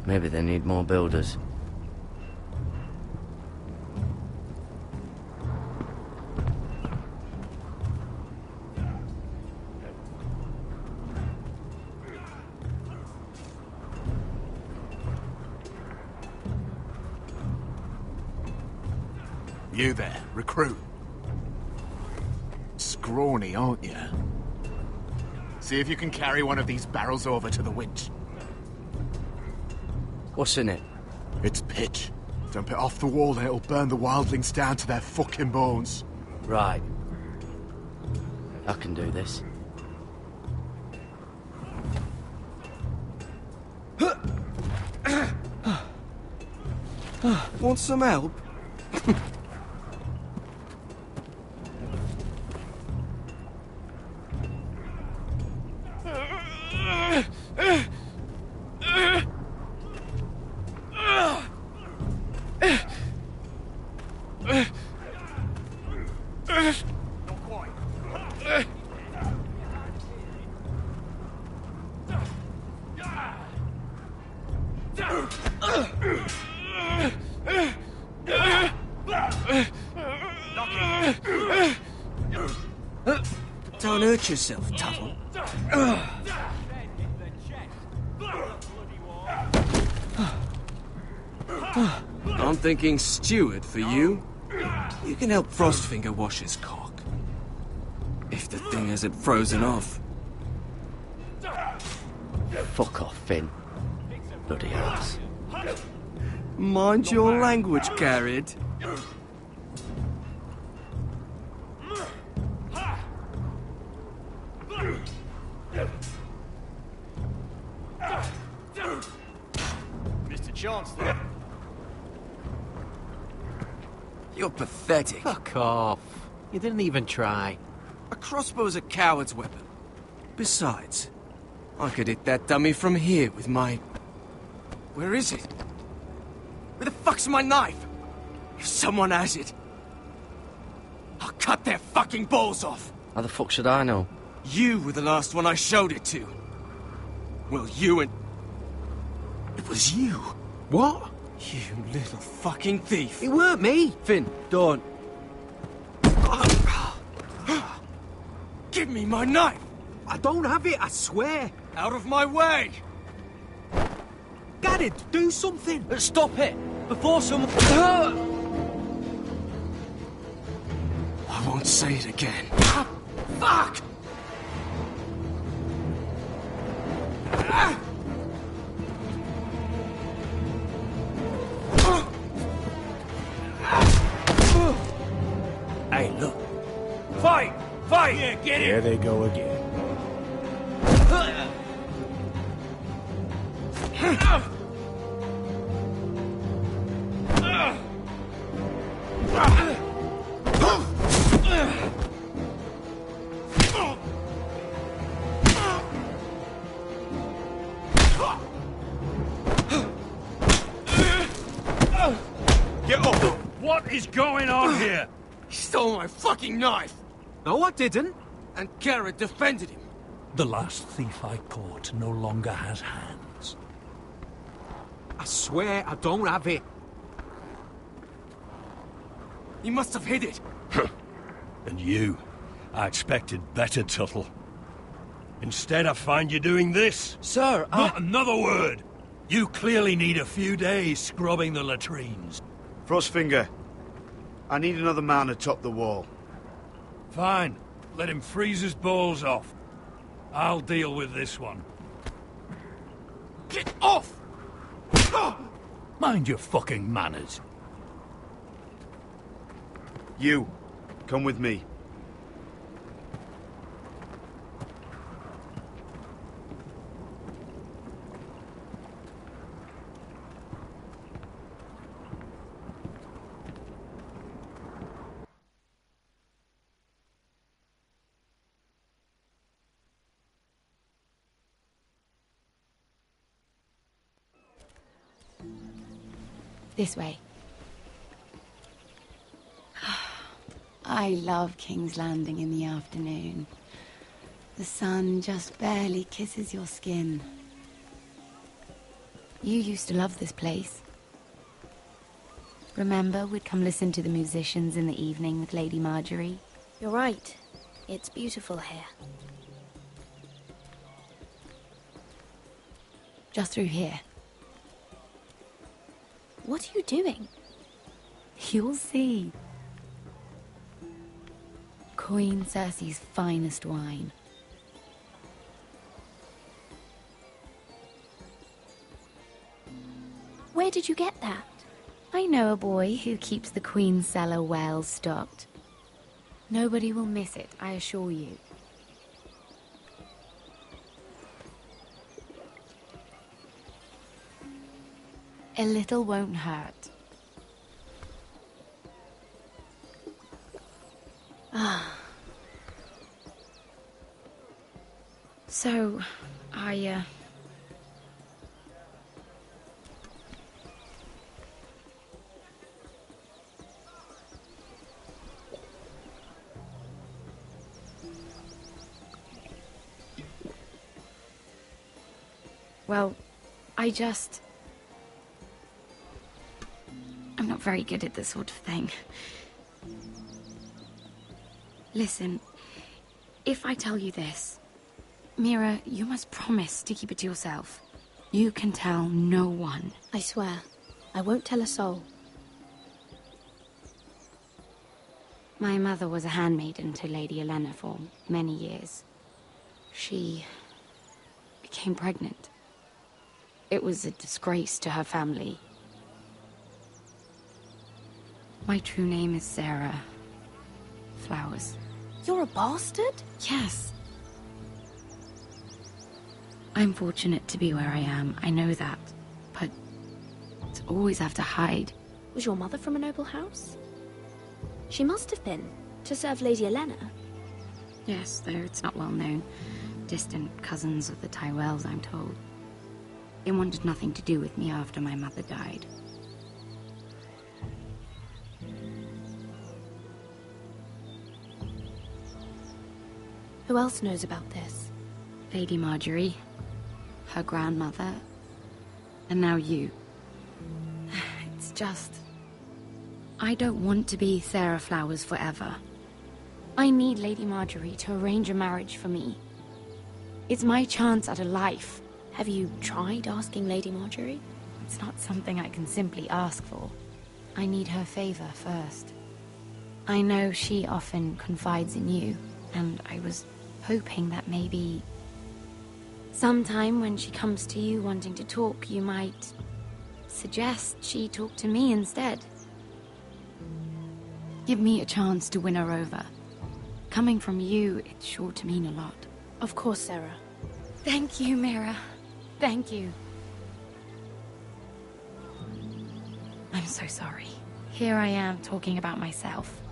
S16: Maybe they need more builders.
S4: You there, recruit. Scrawny, aren't you? See if you can carry one of these barrels over to the winch.
S16: What's in it?
S4: It's pitch. Dump it off the wall and it'll burn the wildlings down to their fucking bones.
S16: Right. I can do this.
S23: Want some help? Don't hurt yourself, Tuttle. I'm thinking steward for you. You can help Frostfinger wash his cock. If the thing hasn't frozen off.
S16: Fuck off, Finn. Bloody ass.
S23: Mind your language, Garrett.
S2: Mr. Chancellor.
S23: You're pathetic.
S17: Fuck off. You didn't even try.
S23: A crossbow's a coward's weapon. Besides, I could hit that dummy from here with my... Where is it? Where the fuck's my knife? If someone has it, I'll cut their fucking balls off.
S16: How the fuck should I know?
S23: You were the last one I showed it to. Well, you and... It was you.
S17: What?
S23: You little fucking thief.
S17: It weren't me.
S23: Finn, don't. Give me my knife.
S17: I don't have it, I swear.
S23: Out of my way.
S17: Garrett, do something.
S23: Stop it. Before someone... I won't say it again. Fuck!
S22: Hey, look. Fight! Fight! Yeah, get it!
S19: There they go again.
S22: Get off! What is going on here?
S23: He stole my fucking knife!
S17: No, I didn't.
S23: And Garrett defended him.
S3: The last thief I caught no longer has hands.
S17: I swear I don't have it.
S23: You must have hid it.
S22: And you? I expected better, Tuttle. Instead, I find you doing this.
S21: Sir,
S22: Not another word! You clearly need a few days scrubbing the latrines.
S24: Frostfinger, I need another man atop the wall.
S22: Fine. Let him freeze his balls off. I'll deal with this one.
S23: Get off!
S22: Mind your fucking manners.
S24: You, come with me.
S7: This way. I love King's Landing in the afternoon. The sun just barely kisses your skin. You used to love this place. Remember, we'd come listen to the musicians in the evening with Lady Marjorie?
S14: You're right. It's beautiful here.
S7: Just through here.
S14: What are you doing?
S7: You'll see. Queen Cersei's finest wine.
S14: Where did you get that?
S7: I know a boy who keeps the Queen's cellar well stocked. Nobody will miss it, I assure you. A little won't hurt. Ah. So, well, I'm not very good at this sort of thing. Listen, if I tell you this, Mira, you must promise to keep it to yourself. You can tell no one.
S14: I swear, I won't tell a soul.
S7: My mother was a handmaiden to Lady Elena for many years. She became pregnant. It was a disgrace to her family. My true name is Sarah Flowers.
S14: You're a bastard?
S7: Yes. I'm fortunate to be where I am, I know that. But to always have to hide.
S14: Was your mother from a noble house? She must have been, to serve Lady Elena.
S7: Yes, though it's not well known. Distant cousins of the Tyrells, I'm told. They wanted nothing to do with me after my mother died.
S14: Who else knows about this?
S7: Lady Marjorie, her grandmother, and now you. It's just... I don't want to be Sarah Flowers forever. I need Lady Marjorie to arrange a marriage for me. It's my chance at a life.
S14: Have you tried asking Lady Marjorie?
S7: It's not something I can simply ask for. I need her favor first. I know she often confides in you, and I was hoping that maybe sometime when she comes to you wanting to talk, you might suggest she talk to me instead. Give me a chance to win her over. Coming from you, it's sure to mean a lot.
S14: Of course, Sarah.
S7: Thank you, Mira. Thank you. I'm so sorry. Here I am talking about myself.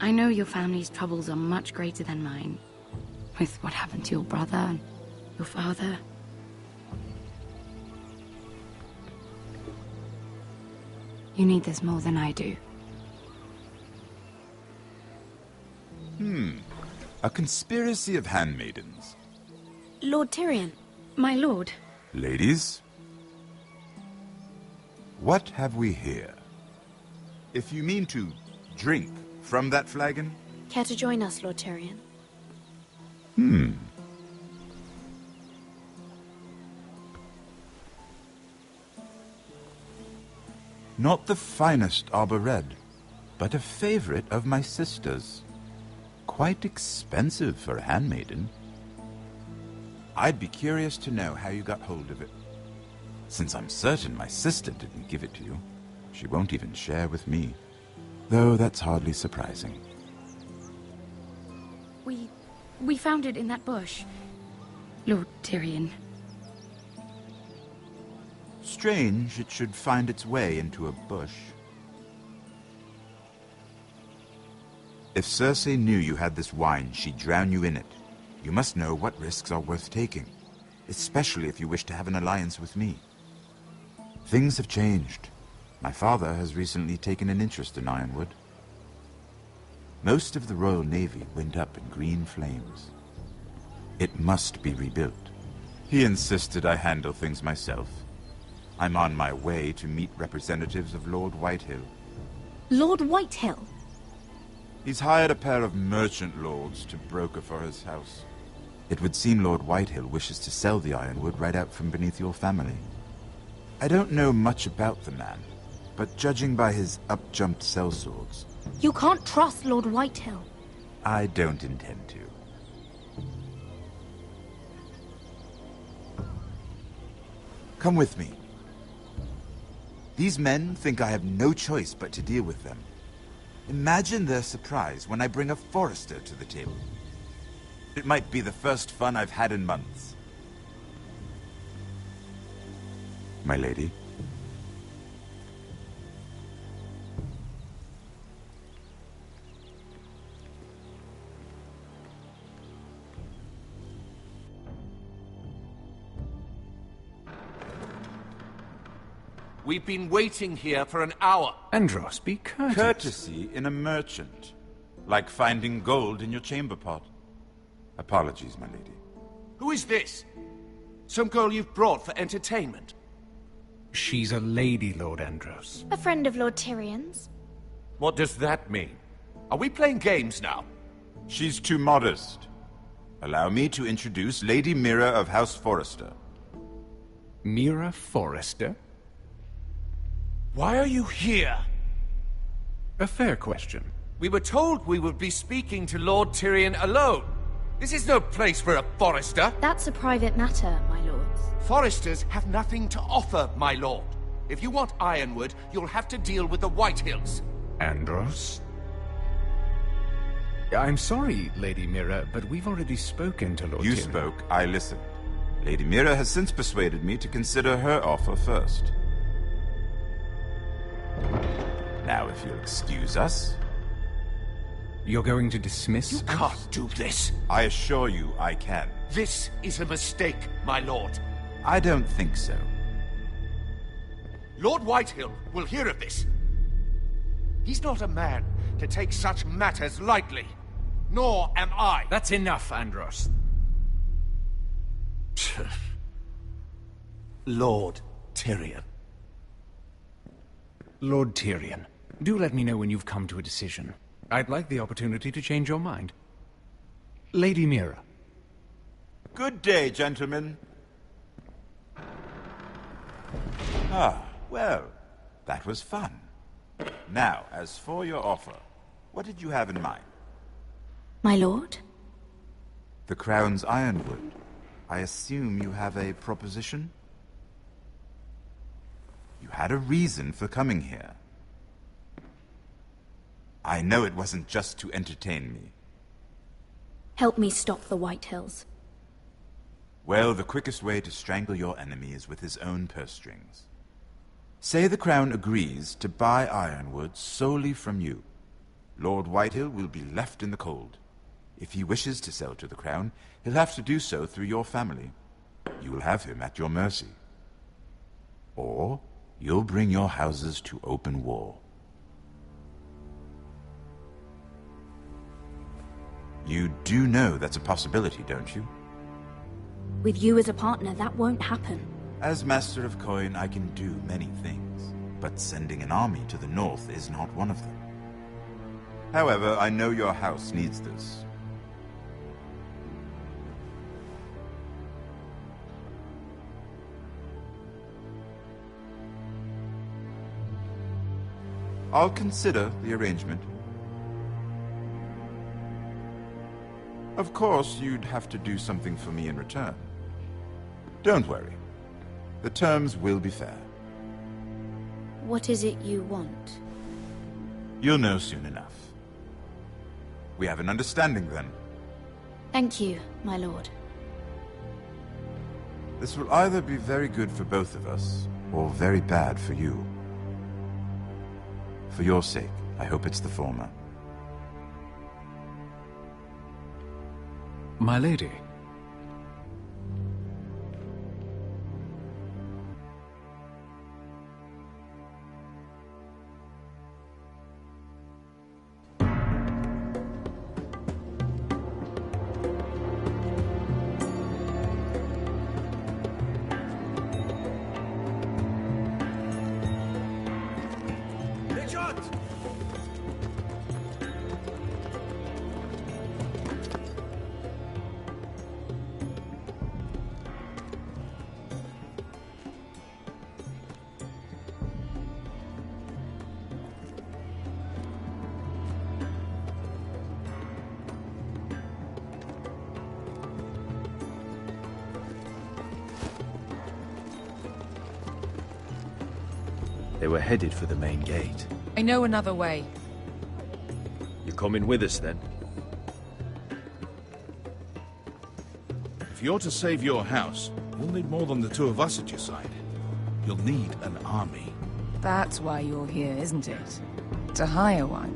S7: I know your family's troubles are much greater than mine. With what happened to your brother and your father. You need this more than I do.
S5: A conspiracy of handmaidens.
S14: Lord Tyrion.
S7: My lord.
S5: Ladies, what have we here? If you mean to drink from that flagon?
S14: Care to join us, Lord Tyrion?
S5: Not the finest arbor red, but a favorite of my sister's. Quite expensive for a handmaiden. I'd be curious to know how you got hold of it. Since I'm certain my sister didn't give it to you, she won't even share with me. Though that's hardly surprising.
S7: We found it in that bush. Lord Tyrion.
S5: Strange it should find its way into a bush. If Cersei knew you had this wine, she'd drown you in it. You must know what risks are worth taking, especially if you wish to have an alliance with me. Things have changed. My father has recently taken an interest in Ironwood. Most of the Royal Navy went up in green flames. It must be rebuilt. He insisted I handle things myself. I'm on my way to meet representatives of Lord Whitehill.
S14: Lord Whitehill?
S5: He's hired a pair of merchant lords to broker for his house. It would seem Lord Whitehill wishes to sell the Ironwood right out from beneath your family. I don't know much about the man, but judging by his up-jumped sellswords...
S14: You can't trust Lord Whitehill.
S5: I don't intend to. Come with me. These men think I have no choice but to deal with them. Imagine their surprise when I bring a Forrester to the table. It might be the first fun I've had in months. My lady?
S6: We've been waiting here for an hour.
S5: Andros, be courteous. Courtesy in a merchant. Like finding gold in your chamber pot. Apologies, my lady.
S6: Who is this? Some girl you've brought for entertainment?
S8: She's a lady, Lord Andros.
S14: A friend of Lord Tyrion's.
S6: What does that mean? Are we playing games now?
S5: She's too modest. Allow me to introduce Lady Mira of House Forrester.
S8: Mira Forrester?
S6: Why are you here?
S8: A fair question.
S6: We were told we would be speaking to Lord Tyrion alone. This is no place for a Forrester.
S14: That's a private matter, my lords.
S6: Forresters have nothing to offer, my lord. If you want Ironwood, you'll have to deal with the Whitehills.
S8: Andros? I'm sorry, Lady Mira, but we've already spoken to Lord Tyrion.
S5: You spoke, I listened. Lady Mira has since persuaded me to consider her offer first. Now, if you'll excuse us...
S8: You're going to dismiss
S6: You can't do this.
S5: I assure you I can.
S6: This is a mistake, my lord.
S5: I don't think so.
S6: Lord Whitehill will hear of this. He's not a man to take such matters lightly. Nor am I.
S8: That's enough, Andros.
S6: Lord Tyrion.
S8: Lord Tyrion, do let me know when you've come to a decision. I'd like the opportunity to change your mind. Lady Mira.
S5: Good day, gentlemen. Ah, well, that was fun. Now, as for your offer, what did you have in mind?
S14: My lord?
S5: The Crown's Ironwood. I assume you have a proposition? You had a reason for coming here. I know it wasn't just to entertain me.
S14: Help me stop the Whitehills.
S5: Well, the quickest way to strangle your enemy is with his own purse strings. Say the Crown agrees to buy Ironwood solely from you. Lord Whitehill will be left in the cold. If he wishes to sell to the Crown, he'll have to do so through your family. You will have him at your mercy. Or you'll bring your houses to open war. You do know that's a possibility, don't you?
S14: With you as a partner, that won't happen.
S5: As Master of Coin, I can do many things, but sending an army to the north is not one of them. However, I know your house needs this. I'll consider the arrangement. Of course, you'd have to do something for me in return. Don't worry. The terms will be fair.
S14: What is it you want?
S5: You'll know soon enough. We have an understanding then.
S14: Thank you, my lord.
S5: This will either be very good for both of us, or very bad for you. For your sake, I hope it's the former.
S8: My lady.
S10: They were headed for the main gate.
S20: I know another way.
S10: You're coming with us, then?
S1: If you're to save your house, you'll need more than the two of us at your side. You'll need an army.
S20: That's why you're here, isn't it? To hire one.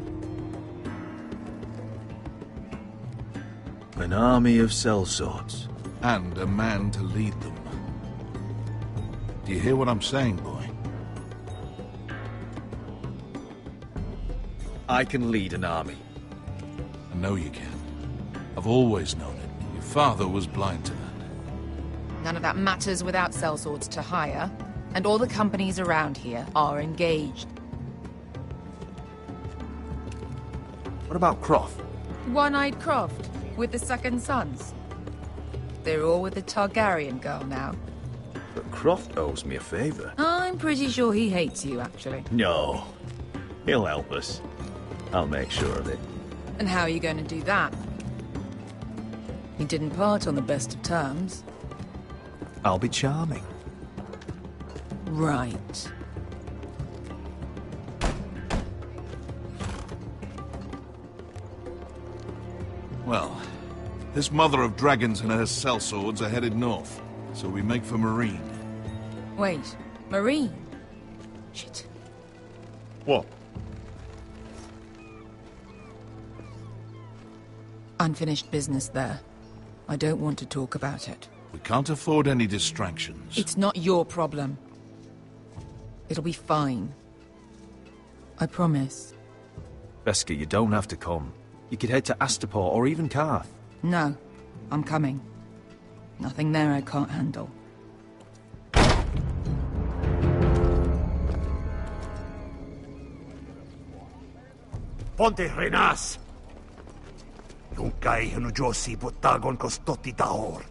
S10: An army of sellswords.
S1: And a man to lead them. Do you hear what I'm saying, boy?
S10: I can lead an army.
S1: I know you can. I've always known it. Your father was blind to that.
S20: None of that matters without sellswords to hire, and all the companies around here are engaged.
S10: What about Croft?
S20: One-eyed Croft, with the second sons. They're all with the Targaryen girl now.
S10: But Croft owes me a favor.
S20: I'm pretty sure he hates you, actually.
S10: No. He'll help us. I'll make sure of it.
S20: And how are you going to do that? He didn't part on the best of terms.
S10: I'll be charming.
S20: Right.
S1: Well, this mother of dragons and her sellswords are headed north, so we make for Marine.
S20: Wait, Marine? Shit.
S10: What?
S20: Unfinished business there. I don't want to talk about it.
S1: We can't afford any distractions.
S20: It's not your problem. It'll be fine. I promise.
S10: Veska, you don't have to come. You could head to Astapor or even Karth.
S20: No, I'm coming. Nothing there I can't handle.
S9: Ponte Renas! Yung kay Josi Butagon Kostoti Tahor.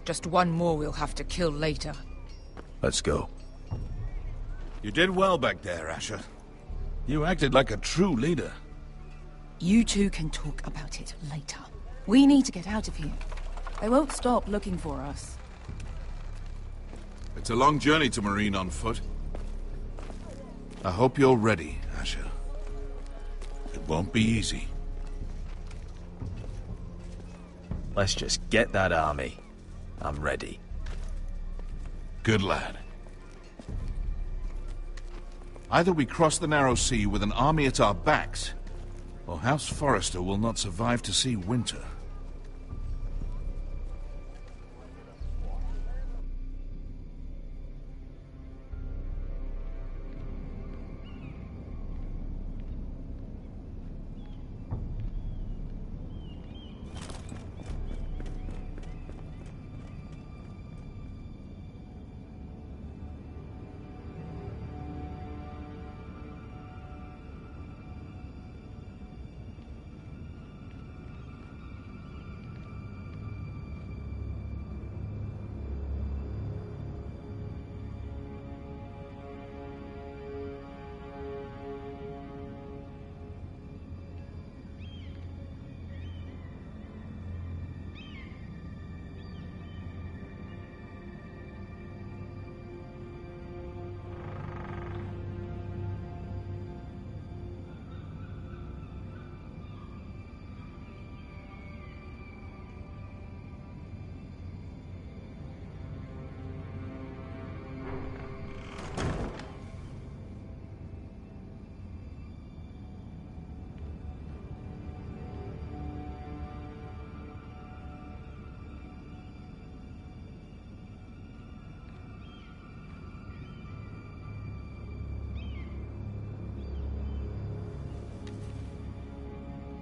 S20: Just one more we'll have to kill later.
S10: Let's go.
S1: You did well back there, Asher. You acted like a true leader.
S20: You two can talk about it later. We need to get out of here. They won't stop looking for us.
S1: It's a long journey to Marine on foot. I hope you're ready, Asher. It won't be easy.
S10: Let's just get that army. I'm ready.
S1: Good lad. Either we cross the narrow sea with an army at our backs, or House Forrester will not survive to see winter.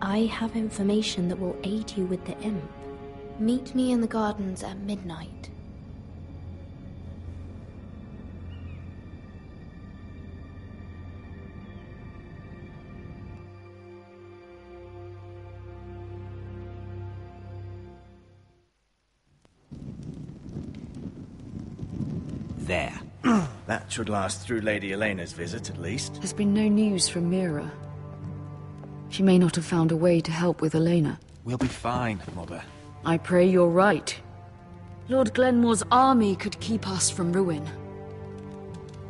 S14: I have information that will aid you with the imp. Meet me in the gardens at midnight.
S11: There. That should last through Lady Elena's visit, at least.
S12: There's been no news from Mira. She may not have found a way to help with Elena.
S8: We'll be fine, Mother.
S12: I pray you're right. Lord Glenmore's army could keep us from ruin.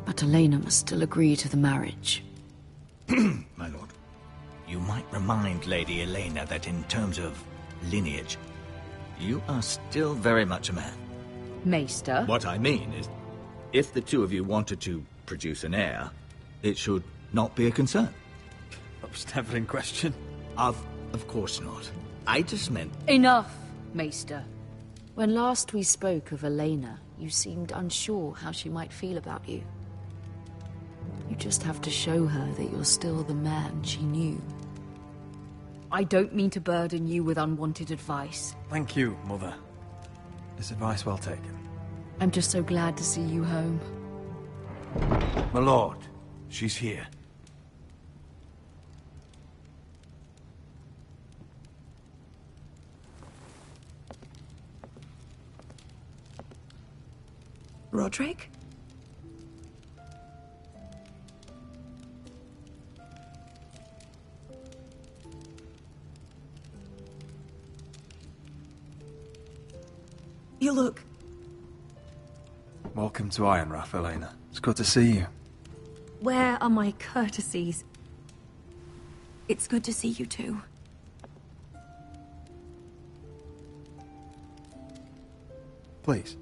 S12: But Elena must still agree to the marriage.
S11: My lord, you might remind Lady Elena that in terms of lineage, you are still very much a man.
S12: Maester?
S11: What I mean is, if the two of you wanted to produce an heir, it should not be a concern.
S10: That was never in question.
S11: Of course not. I just meant...
S12: Enough, Maester. When last we spoke of Elena, you seemed unsure how she might feel about you. You just have to show her that you're still the man she knew. I don't mean to burden you with unwanted advice.
S8: Thank you, Mother. This advice well taken.
S12: I'm just so glad to see you home.
S19: My lord, she's here.
S20: Roderick? You look...
S8: Welcome to Ironrath, Elena. It's good to see you.
S20: Where are my courtesies? It's good to see you too.
S8: Please.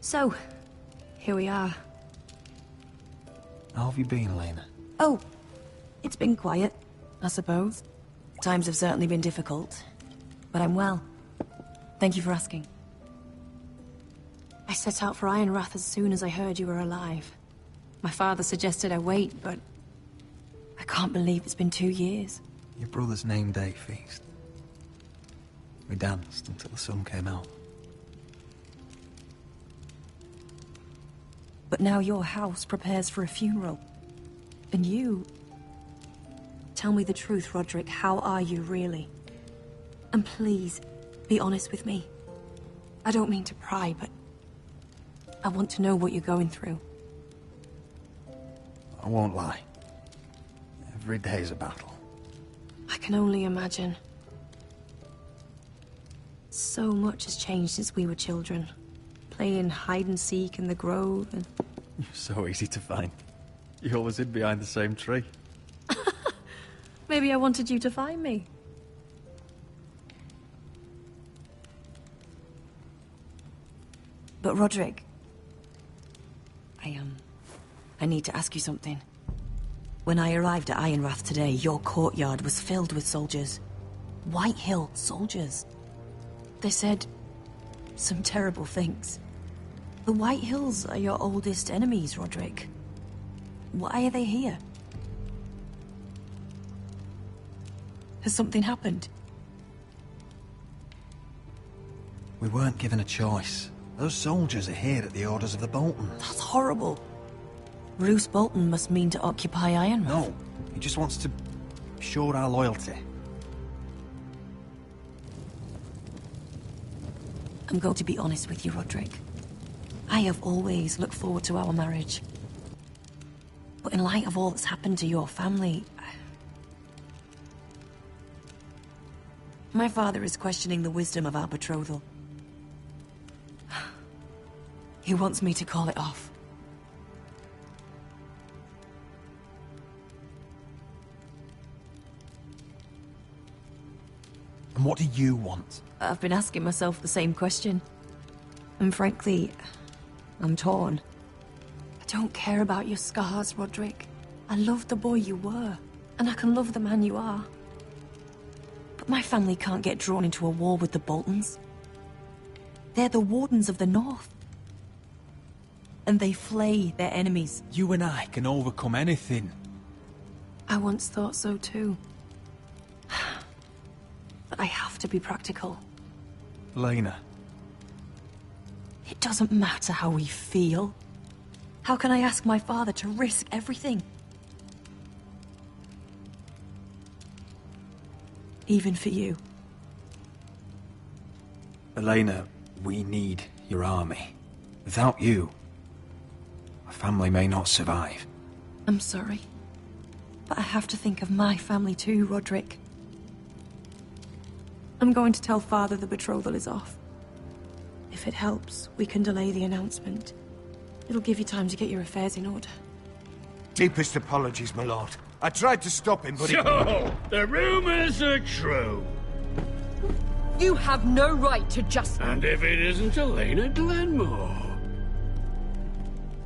S20: So, here we are.
S8: How have you been, Elena?
S20: Oh, it's been quiet, I suppose. Times have certainly been difficult, but I'm well. Thank you for asking. I set out for Ironrath as soon as I heard you were alive. My father suggested I wait, but I can't believe it's been 2 years.
S8: Your brother's name day feast. We danced until the sun came out.
S20: But now your house prepares for a funeral. And you... Tell me the truth, Roderick. How are you, really? And please, be honest with me. I don't mean to pry, but... I want to know what you're going through.
S8: I won't lie. Every day's a battle.
S20: I can only imagine. So much has changed since we were children. Playing hide-and-seek in the grove and...
S10: You're so easy to find. You always hid behind the same tree.
S20: Maybe I wanted you to find me. But Roderick... I need to ask you something. When I arrived at Ironrath today, your courtyard was filled with soldiers. White Hill soldiers. They said some terrible things. The White Hills are your oldest enemies, Roderick. Why are they here? Has something happened?
S8: We weren't given a choice. Those soldiers are here at the orders of the Boltons.
S20: That's horrible. Roose Bolton must mean to occupy Ironrath.
S8: No, he just wants to show our loyalty.
S20: I'm going to be honest with you, Roderick. I have always looked forward to our marriage. But in light of all that's happened to your family... My father is questioning the wisdom of our betrothal. He wants me to call it off.
S8: And what do you want?
S20: I've been asking myself the same question. And frankly, I'm torn. I don't care about your scars, Roderick. I love the boy you were, and I can love the man you are. But my family can't get drawn into a war with the Boltons. They're the Wardens of the North. and they flay their enemies.
S4: You and I can overcome anything.
S12: I once thought so too. But I have to be practical.
S4: Lena.
S20: It doesn't matter how we feel. How can I ask my father to risk everything? Even for you.
S4: Elena, we need your army. Without you, my family may not survive.
S20: I'm sorry. But I have to think of my family too, Roderick. I'm going to tell Father the betrothal is off. If it helps, we can delay the announcement. It'll give you time to get your affairs in order.
S6: Deepest apologies, my lord. I tried to stop him, but
S3: So, the rumors are true.
S12: You have no right to just...
S3: And if it isn't Elena Glenmore?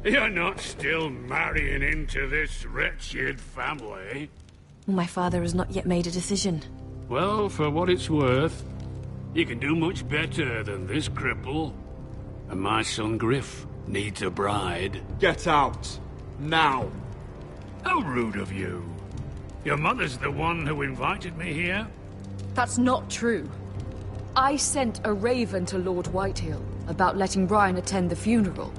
S3: You're not still marrying into this wretched family?
S20: My father has not yet made a decision.
S3: Well, for what it's worth, you can do much better than this cripple. And my son Griff needs a bride.
S6: Get out. Now.
S3: How rude of you. Your mother's the one who invited me here?
S12: That's not true. I sent a raven to Lord Whitehill about letting Brian attend the funeral.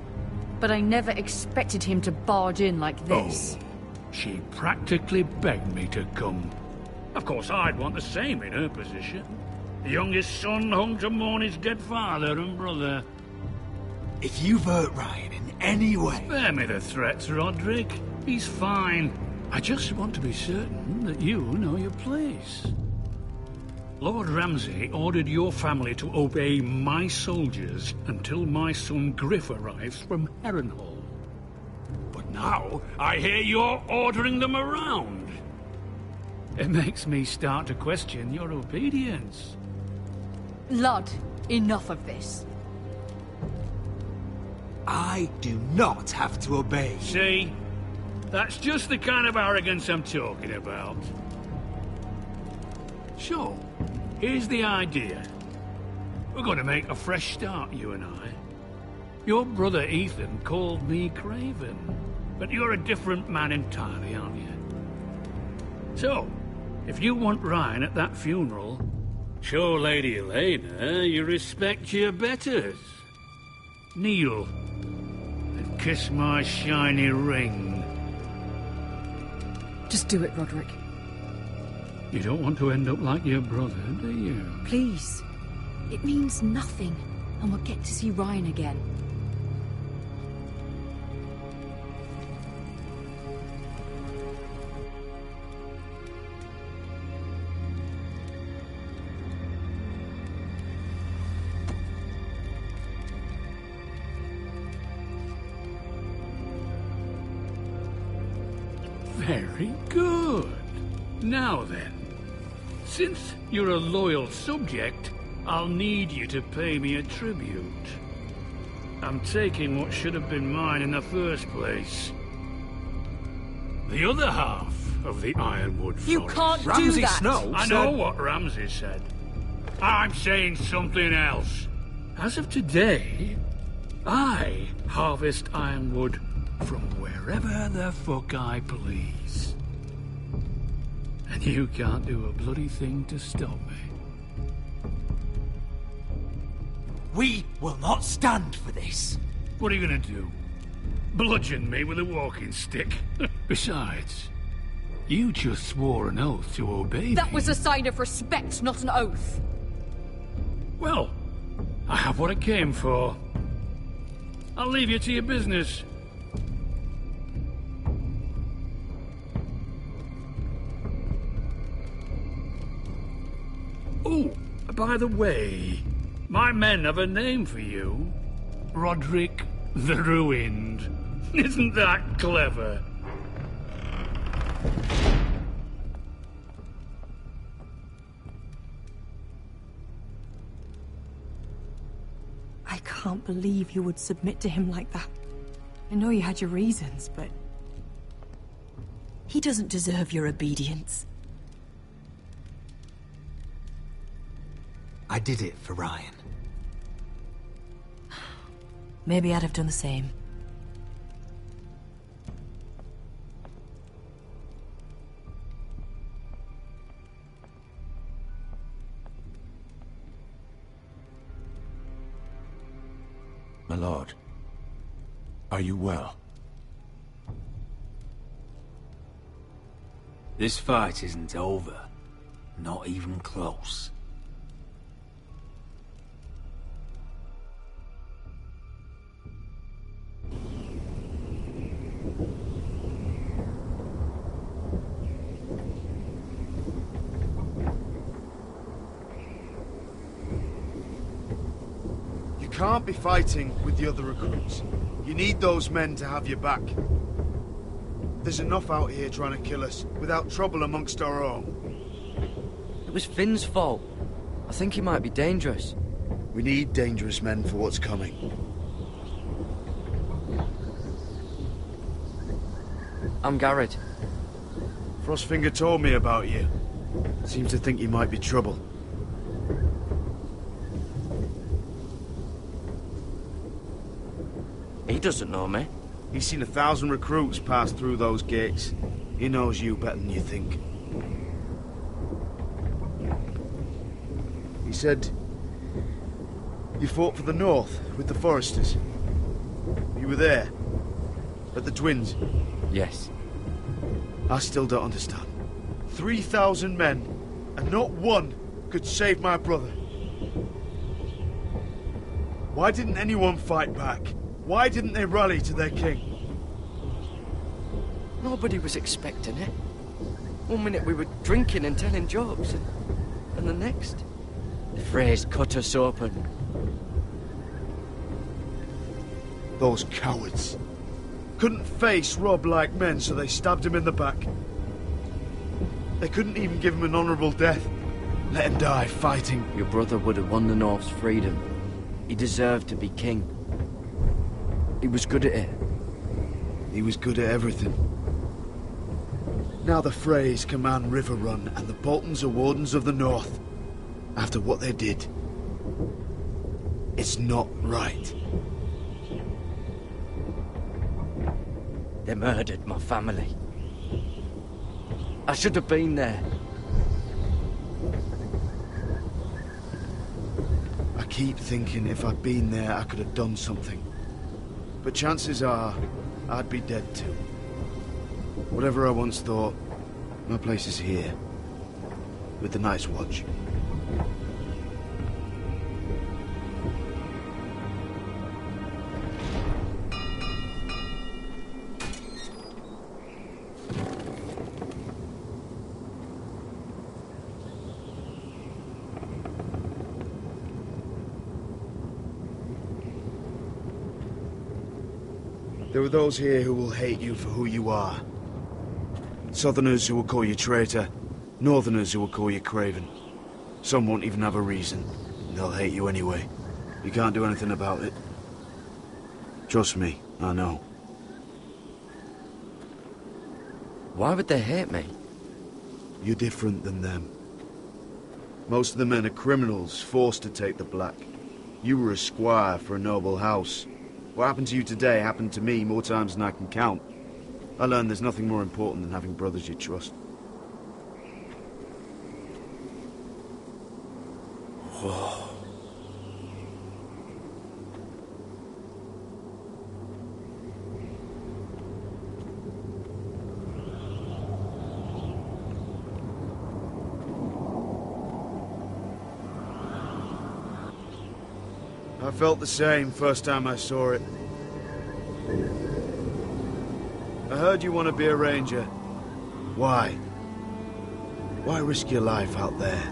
S12: But I never expected him to barge in like this.
S3: Oh, she practically begged me to come. Of course, I'd want the same in her position. The youngest son home to mourn his dead father and brother.
S9: If you've hurt Ryan in any way...
S3: Spare me the threats, Roderick. He's fine. I just want to be certain that you know your place. Lord Ramsay ordered your family to obey my soldiers until my son Griff arrives from Harrenhal. But now, I hear you're ordering them around. It makes me start to question your obedience.
S12: Lud, enough of this.
S9: I do not have to obey.
S3: See? That's just the kind of arrogance I'm talking about. So, here's the idea. We're going to make a fresh start, you and I. Your brother Ethan called me Craven, but you're a different man entirely, aren't you? So, if you want Ryan at that funeral, show Lady Elena you respect your betters. Kneel and kiss my shiny ring.
S12: Just do it, Roderick.
S3: You don't want to end up like your brother, do you?
S12: Please. It means nothing, and we'll get to see Ryan again.
S3: Very good. Now then, since you're a loyal subject, I'll need you to pay me a tribute. I'm taking what should have been mine in the first place. The other half of the Ironwood Forest.
S12: You can't do that!
S3: I know what Ramsay said. I'm saying something else. As of today, I harvest ironwood from wherever the fuck I please. And you can't do a bloody thing to stop me.
S9: We will not stand for this.
S3: What are you gonna do? Bludgeon me with a walking stick? Besides, you just swore an oath to obey me.
S12: That was a sign of respect, not an oath.
S3: Well, I have what I came for. I'll leave you to your business. Oh, by the way, my men have a name for you. Roderick the Ruined. Isn't that clever?
S20: I can't believe you would submit to him like that. I know you had your reasons, but... he doesn't deserve your obedience.
S9: I did it for Ryan.
S20: Maybe I'd have done the same.
S5: My lord, are you well?
S9: This fight isn't over. Not even close.
S24: You can't be fighting with the other recruits. You need those men to have your back. There's enough out here trying to kill us, without trouble amongst our own.
S16: It was Finn's fault. I think he might be dangerous.
S24: We need dangerous men for what's coming.
S16: I'm Garrett.
S24: Frostfinger told me about you. Seems to think you might be trouble.
S16: He doesn't know me.
S24: He's seen 1,000 recruits pass through those gates. He knows you better than you think. He said you fought for the North with the Foresters. You were there, at the Twins.
S16: Yes.
S24: I still don't understand. 3,000 men, and not one could save my brother. Why didn't anyone fight back? Why didn't they rally to their king?
S16: Nobody was expecting it. One minute we were drinking and telling jokes, and the next, the Freys cut us open.
S24: Those cowards. Couldn't face Rob like men, so they stabbed him in the back. They couldn't even give him an honourable death. Let him die fighting.
S16: Your brother would have won the North's freedom. He deserved to be king. He was good at it.
S24: He was good at everything. Now the Freys command River Run, and the Boltons are Wardens of the North. After what they did. It's not right.
S16: They murdered my family. I should have been there.
S24: I keep thinking if I'd been there, I could have done something. But chances are, I'd be dead too. Whatever I once thought, my place is here. With the Night's Watch. There are those here who will hate you for who you are. Southerners who will call you traitor, Northerners who will call you craven. Some won't even have a reason, and they'll hate you anyway. You can't do anything about it. Trust me, I know.
S16: Why would they hate me?
S24: You're different than them. Most of the men are criminals, forced to take the black. You were a squire for a noble house. What happened to you today happened to me more times than I can count. I learned there's nothing more important than having brothers you trust. Whoa. I felt the same first time I saw it. I heard you want to be a ranger. Why? Why risk your life out there?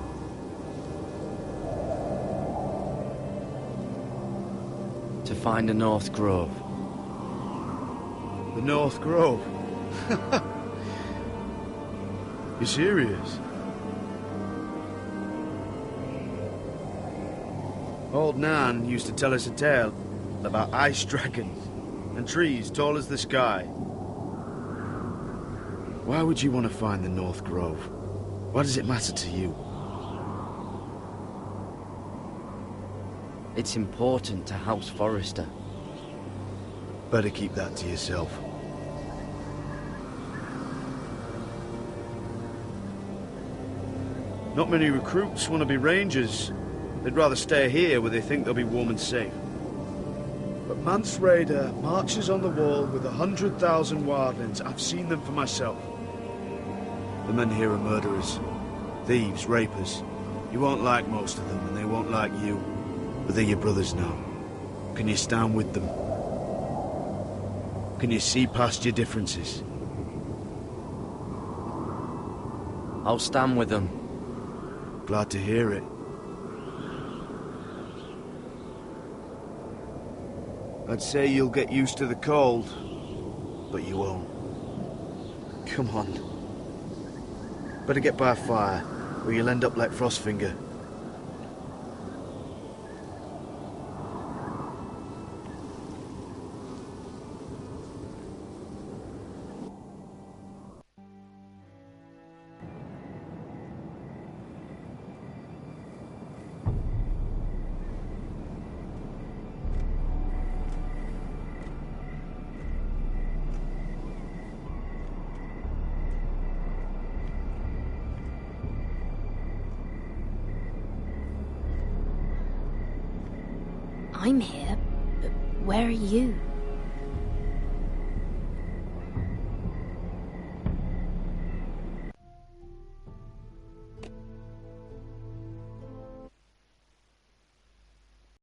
S16: To find a North Grove.
S24: The North Grove? You serious? Old Nan used to tell us a tale about ice dragons and trees tall as the sky. Why would you want to find the North Grove? Why does it matter to you?
S16: It's important to House Forrester.
S24: Better keep that to yourself. Not many recruits want to be rangers. They'd rather stay here where they think they'll be warm and safe. But Mance Raider marches on the wall with 100,000 wildlings. I've seen them for myself. The men here are murderers. Thieves, rapers. You won't like most of them, and they won't like you. But they're your brothers now. Can you stand with them? Can you see past your differences?
S16: I'll stand with them.
S24: Glad to hear it. I'd say you'll get used to the cold, but you won't. Come on. Better get by a fire, or you'll end up like Frostfinger.
S14: I'm here, but where are you?